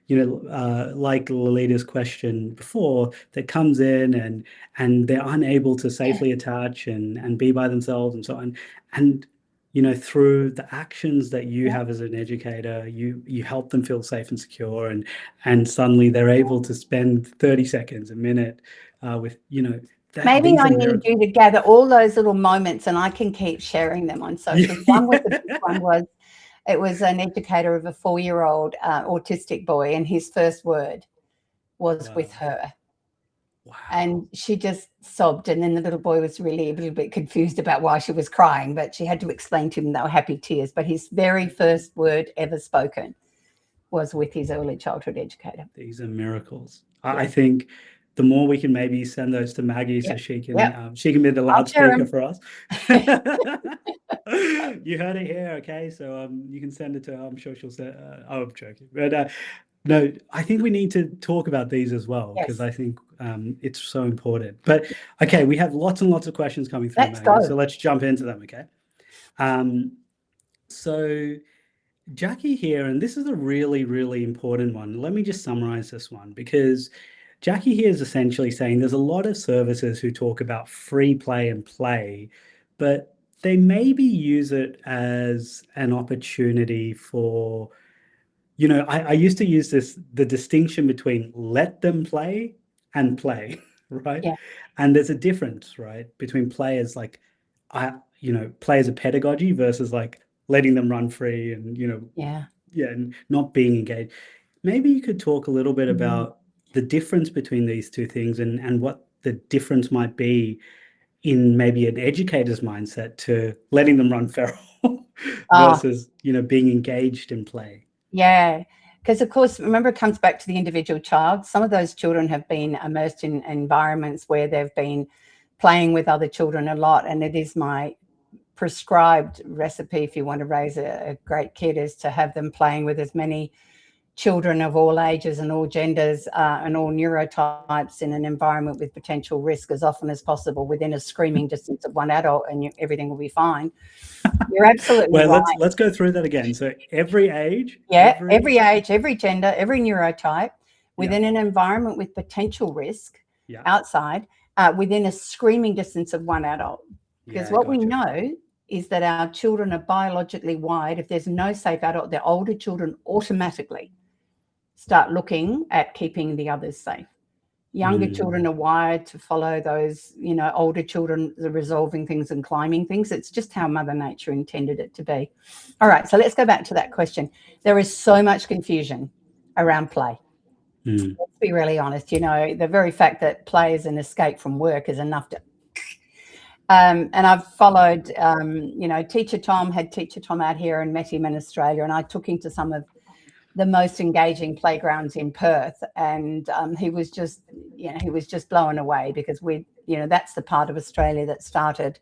like Lolita's question before, that comes in and they're unable to safely attach and be by themselves and so on. And, through the actions that you have as an educator, you help them feel safe and secure, and suddenly they're able to spend 30 seconds, a minute with,
Maybe I need you to gather all those little moments, and I can keep sharing them on social. One was an educator of a 4-year-old autistic boy, and his first word was with her. Wow. And she just sobbed, and then the little boy was really a little bit confused about why she was crying, but she had to explain to him they were happy tears. But his very first word ever spoken was with his early childhood educator.
These are miracles. I think the more we can maybe send those to Maggie so she can be the loudspeaker for us. You heard it here, okay? So you can send it to her. I'm sure she'll say, I'm joking. But no, I think we need to talk about these as well, because I think it's so important. But okay, we have lots and lots of questions coming through, Maggie. So let's jump into them, okay? So Jackie here, and this is a really, really important one. Let me just summarize this one, because Jackie here is essentially saying there's a lot of services who talk about free play and play, but they maybe use it as an opportunity for, I used to use the distinction between let them play and play, right? Yeah. And there's a difference, right, between play as play as a pedagogy versus letting them run free and, and not being engaged. Maybe you could talk a little bit about the difference between these two things and what the difference might be in maybe an educator's mindset to letting them run feral versus, being engaged in play.
Yeah, because of course, remember, it comes back to the individual child. Some of those children have been immersed in environments where they've been playing with other children a lot. And it is my prescribed recipe, if you want to raise a great kid, is to have them playing with as many children of all ages and all genders and all neurotypes in an environment with potential risk as often as possible within a screaming distance of one adult, and everything will be fine. You're absolutely right.
Let's go through that again. So every age?
Every age, every gender, every neurotype within an environment with potential risk outside within a screaming distance of one adult. Because what we know is that our children are biologically wired. If there's no safe adult, their older children automatically start looking at keeping the others safe. Younger children are wired to follow those, older children are resolving things and climbing things. It's just how Mother Nature intended it to be. All right, so let's go back to that question. There is so much confusion around play. Let's be really honest. The very fact that play is an escape from work is enough to... and I've followed, Teacher Tom out here and met him in Australia, and I took him to some of the most engaging playgrounds in Perth, and he was just blown away, because that's the part of Australia that started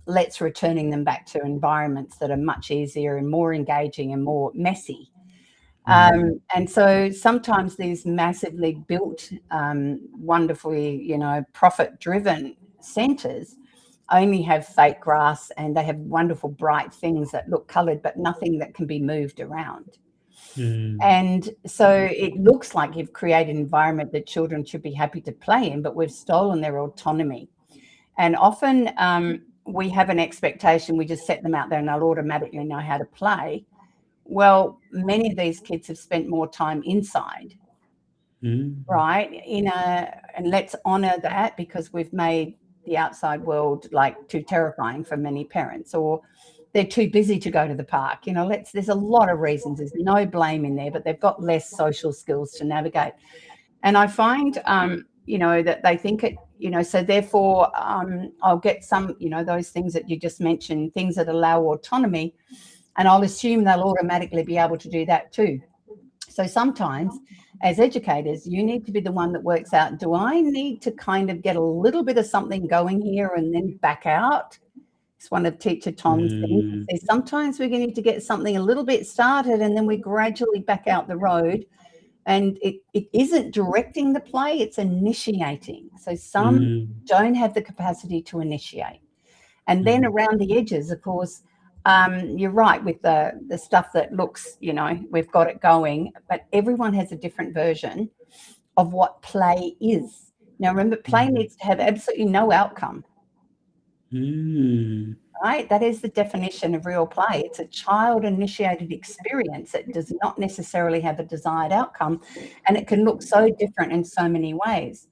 let's returning them back to environments that are much easier and more engaging and more messy. And so sometimes these massively built, wonderfully, profit-driven centres only have fake grass, and they have wonderful bright things that look coloured, but nothing that can be moved around. And so it looks like you've created an environment that children should be happy to play in, but we've stolen their autonomy. And often we have an expectation, we just set them out there and they'll automatically know how to play. Well, many of these kids have spent more time inside, right? And let's honor that, because we've made the outside world like too terrifying for many parents, or they're too busy to go to the park. There's a lot of reasons. There's no blame in there, but they've got less social skills to navigate. And I find, that they think it, so therefore I'll get some, those things that you just mentioned, things that allow autonomy, and I'll assume they'll automatically be able to do that too. So sometimes as educators, you need to be the one that works out, do I need to kind of get a little bit of something going here and then back out? It's one of Teacher Tom's things. Sometimes we're going to need to get something a little bit started and then we gradually back out the road. And it isn't directing the play, it's initiating. So some don't have the capacity to initiate. And then around the edges, of course, you're right with the stuff that looks, we've got it going, but everyone has a different version of what play is. Now, remember, play needs to have absolutely no outcome. Right? That is the definition of real play. It's a child-initiated experience that does not necessarily have a desired outcome, and it can look so different in so many ways.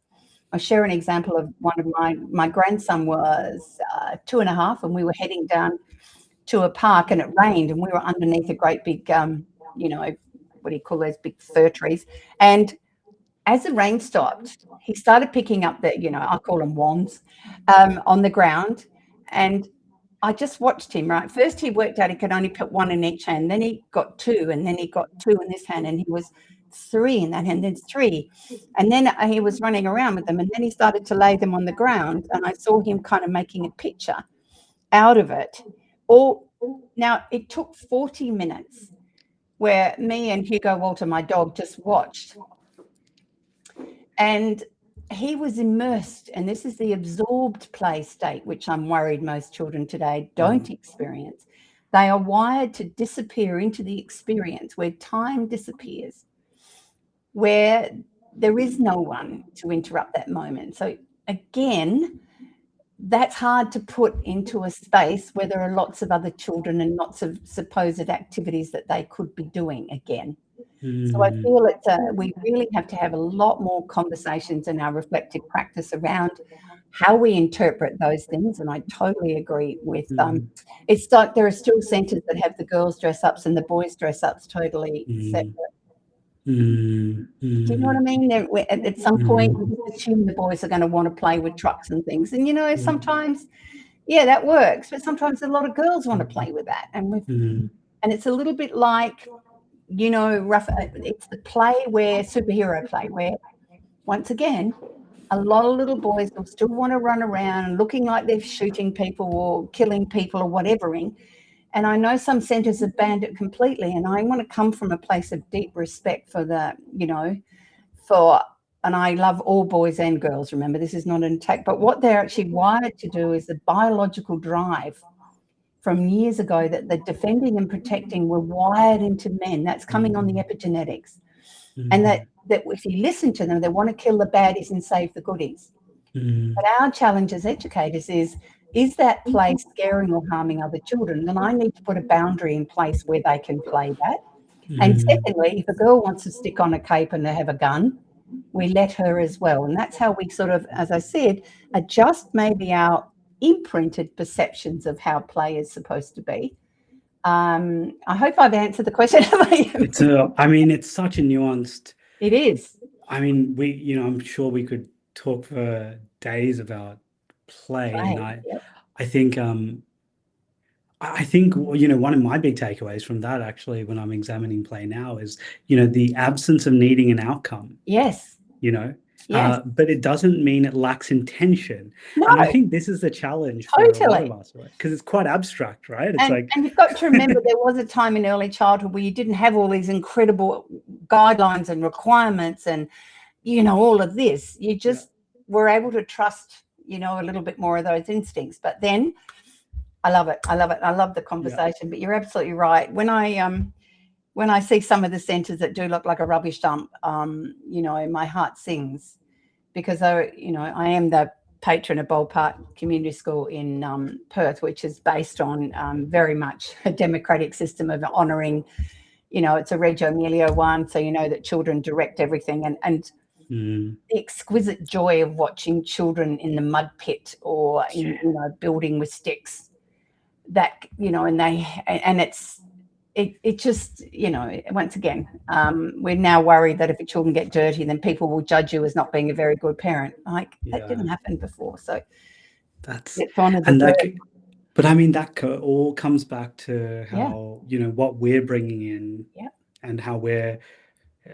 I'll share an example of one of my grandson was 2.5, and we were heading down to a park, and it rained, and we were underneath a great big, what do you call those big fir trees? And as the rain stopped, he started picking up the, I call them wands, on the ground. And I just watched him, right? First, he worked out he could only put one in each hand. Then he got 2, and then he got 2 in this hand, and he was 3 in that hand, then 3. And then he was running around with them, and then he started to lay them on the ground, and I saw him kind of making a picture out of it. Now, it took 40 minutes where me and Hugo Walter, my dog, just watched. And he was immersed, and this is the absorbed play state, which I'm worried most children today don't experience. They are wired to disappear into the experience where time disappears, where there is no one to interrupt that moment. So again, that's hard to put into a space where there are lots of other children and lots of supposed activities that they could be doing again. So I feel we really have to have a lot more conversations in our reflective practice around how we interpret those things. And I totally agree with it's like there are still centres that have the girls dress ups and the boys dress ups totally separate. Do you know what I mean? At some point, we assume the boys are going to want to play with trucks and things. And, sometimes, that works. But sometimes a lot of girls want to play with that. And it's a little bit like, it's the play where superhero play, where once again, a lot of little boys will still want to run around looking like they're shooting people or killing people or whatevering. And I know some centres have banned it completely. And I want to come from a place of deep respect for and I love all boys and girls. Remember, this is not an attack, but what they're actually wired to do is the biological drive from years ago that the defending and protecting were wired into men. That's coming on the epigenetics. And that if you listen to them, they want to kill the baddies and save the goodies. But our challenge as educators is that play scaring or harming other children? Then I need to put a boundary in place where they can play that. And secondly, if a girl wants to stick on a cape and they have a gun, we let her as well. And that's how we sort of, as I said, adjust maybe our imprinted perceptions of how play is supposed to be. I hope I've answered the question.
It's such a nuanced.
It is.
I'm sure we could talk for days about play. And I think one of my big takeaways from that, actually, when I'm examining play now, is the absence of needing an outcome.
Yes. Yes.
But it doesn't mean it lacks intention.
No.
And I think this is the challenge for a lot of us, because it's quite abstract, right? And
you've got to remember there was a time in early childhood where you didn't have all these incredible guidelines and requirements and, all of this. You just were able to trust, a little bit more of those instincts. But then I love it. I love the conversation. But you're absolutely right. When I when I see some of the centres that do look like a rubbish dump, you know, my heart sings, because I am the patron of Bold Park Community School in Perth, which is based on very much a democratic system of honouring, you know, it's a Reggio Emilia one, so you know that children direct everything, and the exquisite joy of watching children in the mud pit or in, you know, building with sticks, that, you know, and it just, you know, once again, we're now worried that if the children get dirty, then people will judge you as not being a very good parent. Like, that didn't happen before. So
that's
it's on
and that.
the
But I mean, that all comes back to
yeah.
how, you know, what we're bringing in
Yeah.
and how we're,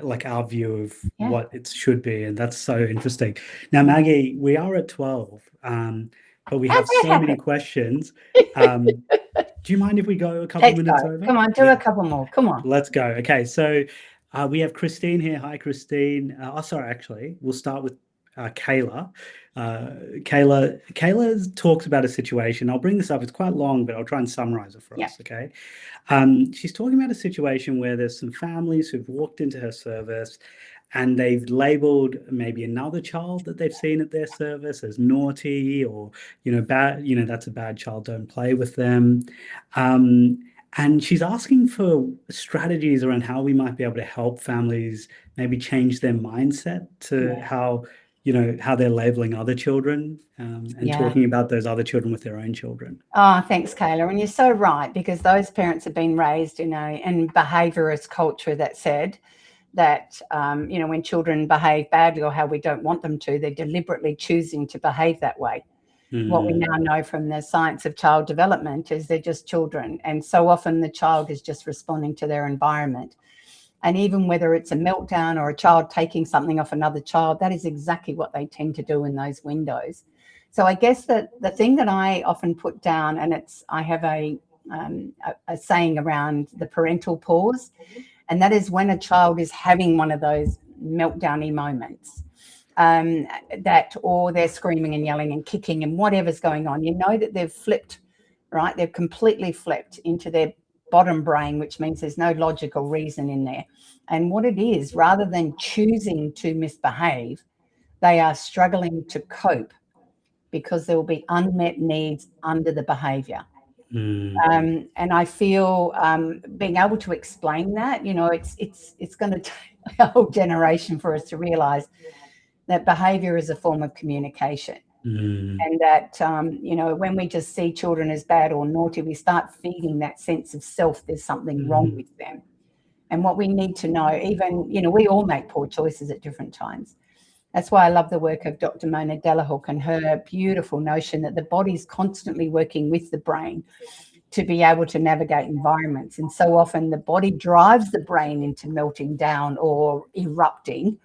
like, our view of
Yeah.
what it should be. And that's so interesting. Now, Maggie, we are at 12, but we have so many questions. Do you mind if we go a couple
Let's
minutes
go.
over?
Come on, do a couple more. Come on.
Let's go. Okay, so we have Christine here. Hi, Christine. Sorry, actually, we'll start with Kayla. Kayla talks about a situation. I'll bring this up. It's quite long, but I'll try and summarize it for us. Okay. She's talking about a situation where there's some families who've walked into her service and they've labeled maybe another child that they've seen at their service as naughty, or, you know, bad, you know, that's a bad child, don't play with them. And she's asking for strategies around how we might be able to help families maybe change their mindset to how, you know, how they're labeling other children, and talking about those other children with their own children.
Oh, thanks, Kayla. And you're so right, because those parents have been raised in a behaviourist culture that said that, you know, when children behave badly or how we don't want them to, they're deliberately choosing to behave that way. What we now know from the science of child development is they're just children. And so often the child is just responding to their environment. And even whether it's a meltdown or a child taking something off another child, that is exactly what they tend to do in those windows. So I guess that the thing that I often put down, and I have a saying around the parental pause, and that is when a child is having one of those meltdowny moments, or they're screaming and yelling and kicking and whatever's going on, you know that they've flipped, right? They've completely flipped into their bottom brain, which means there's no logical reason in there. And what it is, rather than choosing to misbehave, they are struggling to cope because there will be unmet needs under the behavior. And I feel being able to explain that, you know, it's going to take a whole generation for us to realize that behavior is a form of communication. And that, you know, when we just see children as bad or naughty, we start feeding that sense of self. There's something wrong with them. And what we need to know, even, you know, we all make poor choices at different times. That's why I love the work of Dr. Mona Delahook and her beautiful notion that the body's constantly working with the brain to be able to navigate environments. And so often the body drives the brain into melting down or erupting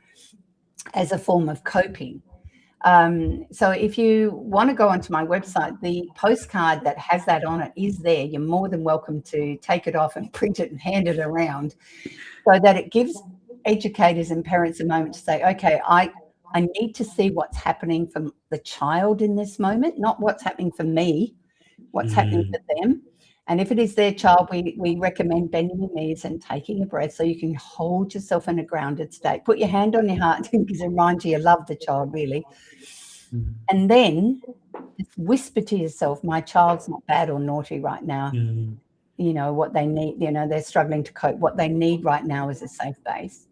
as a form of coping. So if you want to go onto my website, the postcard that has that on it is there. You're more than welcome to take it off and print it and hand it around, so that it gives educators and parents a moment to say, okay, I need to see what's happening for the child in this moment, not what's happening for me, what's happening for them. And if it is their child, we recommend bending your knees and taking a breath so you can hold yourself in a grounded state. Put your hand on your heart because it reminds you love the child, really. And then just whisper to yourself, my child's not bad or naughty right now. You know, what they need, you know, they're struggling to cope. What they need right now is a safe base.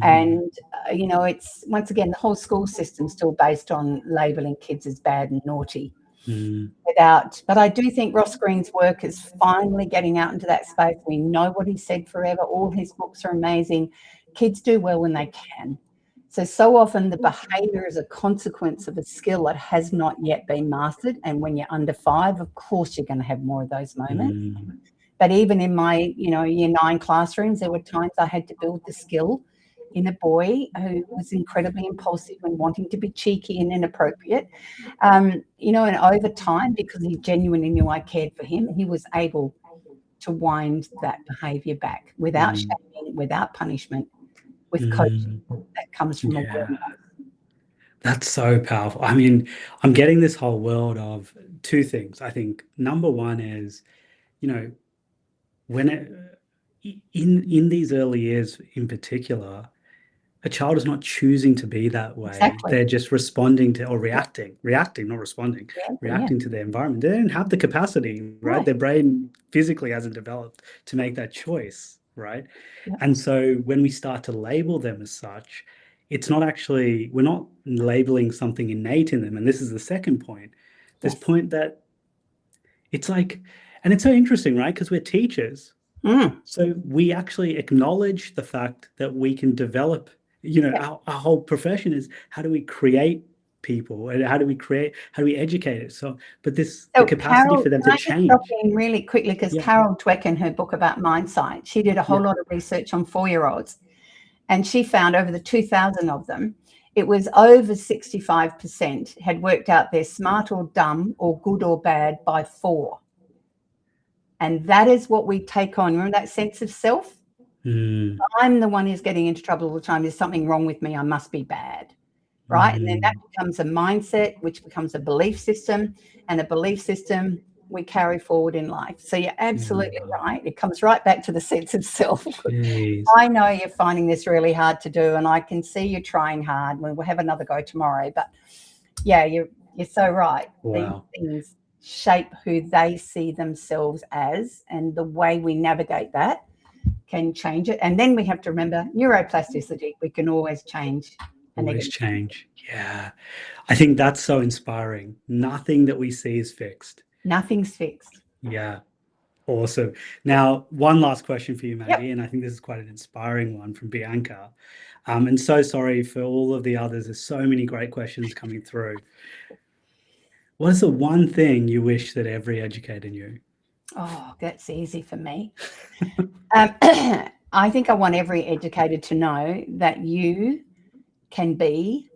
And, you know, it's, once again, the whole school system's still based on labeling kids as bad and naughty. But I do think Ross Green's work is finally getting out into that space. We know what he said forever. All his books are amazing. Kids do well when they can. So often the behavior is a consequence of a skill that has not yet been mastered. And when you're under 5, of course, you're going to have more of those moments. But even in my, you know, year 9 classrooms, there were times I had to build the skill in a boy who was incredibly impulsive and wanting to be cheeky and inappropriate. You know, and over time, because he genuinely knew I cared for him, he was able to wind that behavior back without shaming, without punishment, with coaching that comes from awareness.
That's so powerful. I mean, I'm getting this whole world of 2 things. I think number one is, you know, when in these early years in particular, a child is not choosing to be that way.
Exactly.
They're just responding to or reacting, not responding, reacting to their environment. They don't have the capacity, right? Their brain physically hasn't developed to make that choice, right? And so when we start to label them as such, it's not actually, we're not labeling something innate in them. And this is the second point, this point that it's like, and it's so interesting, right? Because we're teachers. So we actually acknowledge the fact that we can develop, our whole profession is how do we create people and how do we educate it? So, but the capacity for them to change.
Stop in really quickly because Carol Dweck, in her book about mindsight, she did a whole lot of research on 4-year-olds, and she found over the 2,000 of them, it was over 65% had worked out they're smart or dumb or good or bad by 4. And that is what we take on. Remember that sense of self? I'm the one who's getting into trouble all the time. There's something wrong with me. I must be bad, right? And then that becomes a mindset, which becomes a belief system. And a belief system we carry forward in life. So you're absolutely right. It comes right back to the sense of self. I know you're finding this really hard to do, and I can see you trying hard. We'll have another go tomorrow. But, yeah, you're so right.
Wow.
These things shape who they see themselves as, and the way we navigate that can change it. And then we have to remember neuroplasticity. We can always change.
Always change. Yeah. I think that's so inspiring. Nothing that we see is fixed.
Nothing's fixed.
Yeah. Awesome. Now, one last question for you, Maggie, and I think this is quite an inspiring one from Bianca. And so sorry for all of the others. There's so many great questions coming through. What is the one thing you wish that every educator knew?
Oh, that's easy for me. I think I want every educator to know that you can be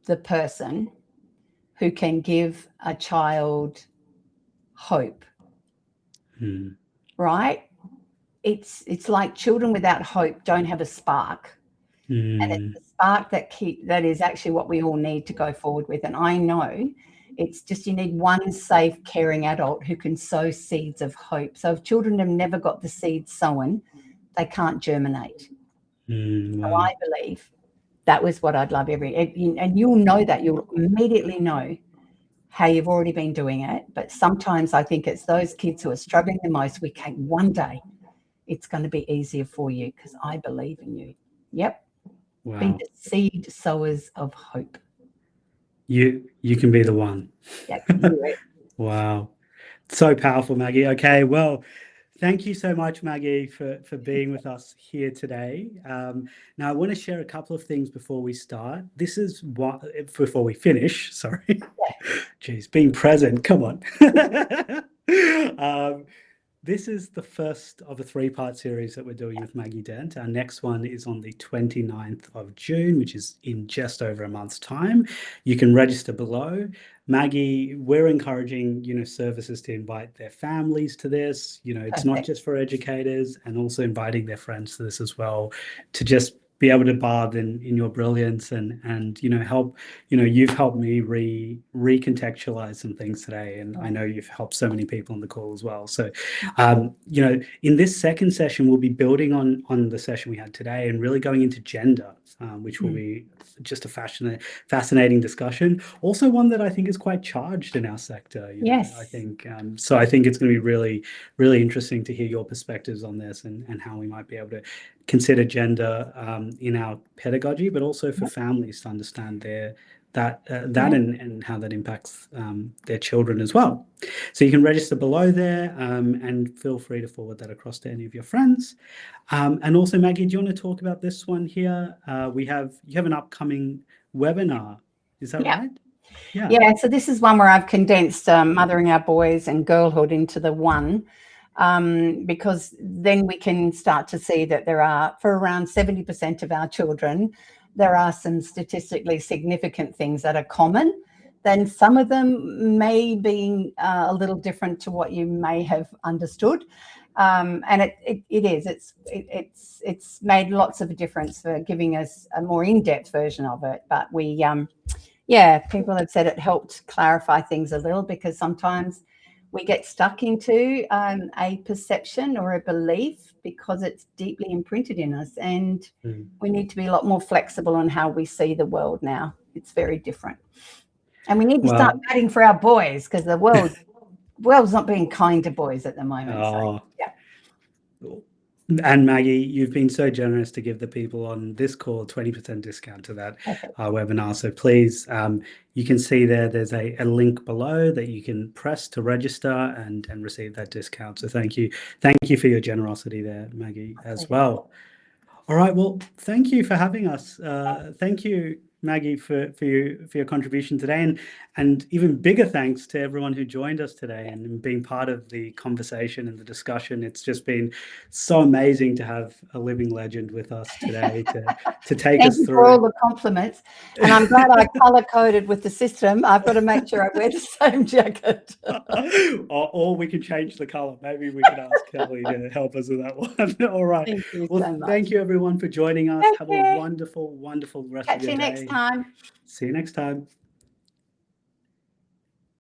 the person who can give a child hope. Right? It's like children without hope don't have a spark. And it's the spark that is actually what we all need to go forward with. And I know it's just you need one safe, caring adult who can sow seeds of hope. So if children have never got the seeds sown, they can't germinate. So I believe that was what I'd love and you'll know that. You'll immediately know how you've already been doing it. But sometimes I think it's those kids who are struggling the most. One day it's going to be easier for you because I believe in you. Yep.
Wow.
Be the seed sowers of hope.
You can be the one.
Yeah.
Wow. So powerful, Maggie. Okay, well, thank you so much, Maggie, for being with us here today. Now, I want to share a couple of things before we start. This is before we finish, sorry. Geez, being present, come on. This is the first of a 3-part series that we're doing with Maggie Dent. Our next one is on the 29th of June, which is in just over a month's time. You can register below. Maggie, we're encouraging, services to invite their families to this. It's not just for educators, and also inviting their friends to this as well, to just be able to bathe in your brilliance and help. You've helped me recontextualize some things today, and I know you've helped so many people on the call as well. So, in this second session, we'll be building on the session we had today and really going into gender, which will be just a fascinating discussion. Also, one that I think is quite charged in our sector.
Yes,
I think so. I think it's going to be really, really interesting to hear your perspectives on this and how we might be able to consider gender in our pedagogy, but also for families to understand that and how that impacts their children as well. So you can register below there, and feel free to forward that across to any of your friends. And also, Maggie, do you want to talk about this one here? You have an upcoming webinar. Is that right?
Yeah. So this is one where I've condensed mothering our boys and girlhood into the one. Because then we can start to see that there are, for around 70% of our children, there are some statistically significant things that are common. Then some of them may be a little different to what you may have understood. And it's made lots of a difference for giving us a more in-depth version of it. But people have said it helped clarify things a little, because sometimes we get stuck into a perception or a belief because it's deeply imprinted in us, and we need to be a lot more flexible on how we see the world now. It's very different, and we need to start fighting for our boys, because the world's not being kind to boys at the moment. So, yeah.
And Maggie, you've been so generous to give the people on this call 20% discount to that webinar. So please, you can see there's a link below that you can press to register and receive that discount. So thank you for your generosity there, Maggie, as well. All right, well, thank you for having us. Thank you, Maggie, for your contribution today, and even bigger thanks to everyone who joined us today and being part of the conversation and the discussion. It's just been so amazing to have a living legend with us today to take us through. Thank you
for all the compliments, and I'm glad I color coded with the system. I've got to make sure I wear the same jacket.
or we can change the color. Maybe we can ask Kelly to help us with that one. All right.
Thank you
so much. Thank you everyone for joining us. Have a wonderful rest of your day.
Catch you next time.
See you next time.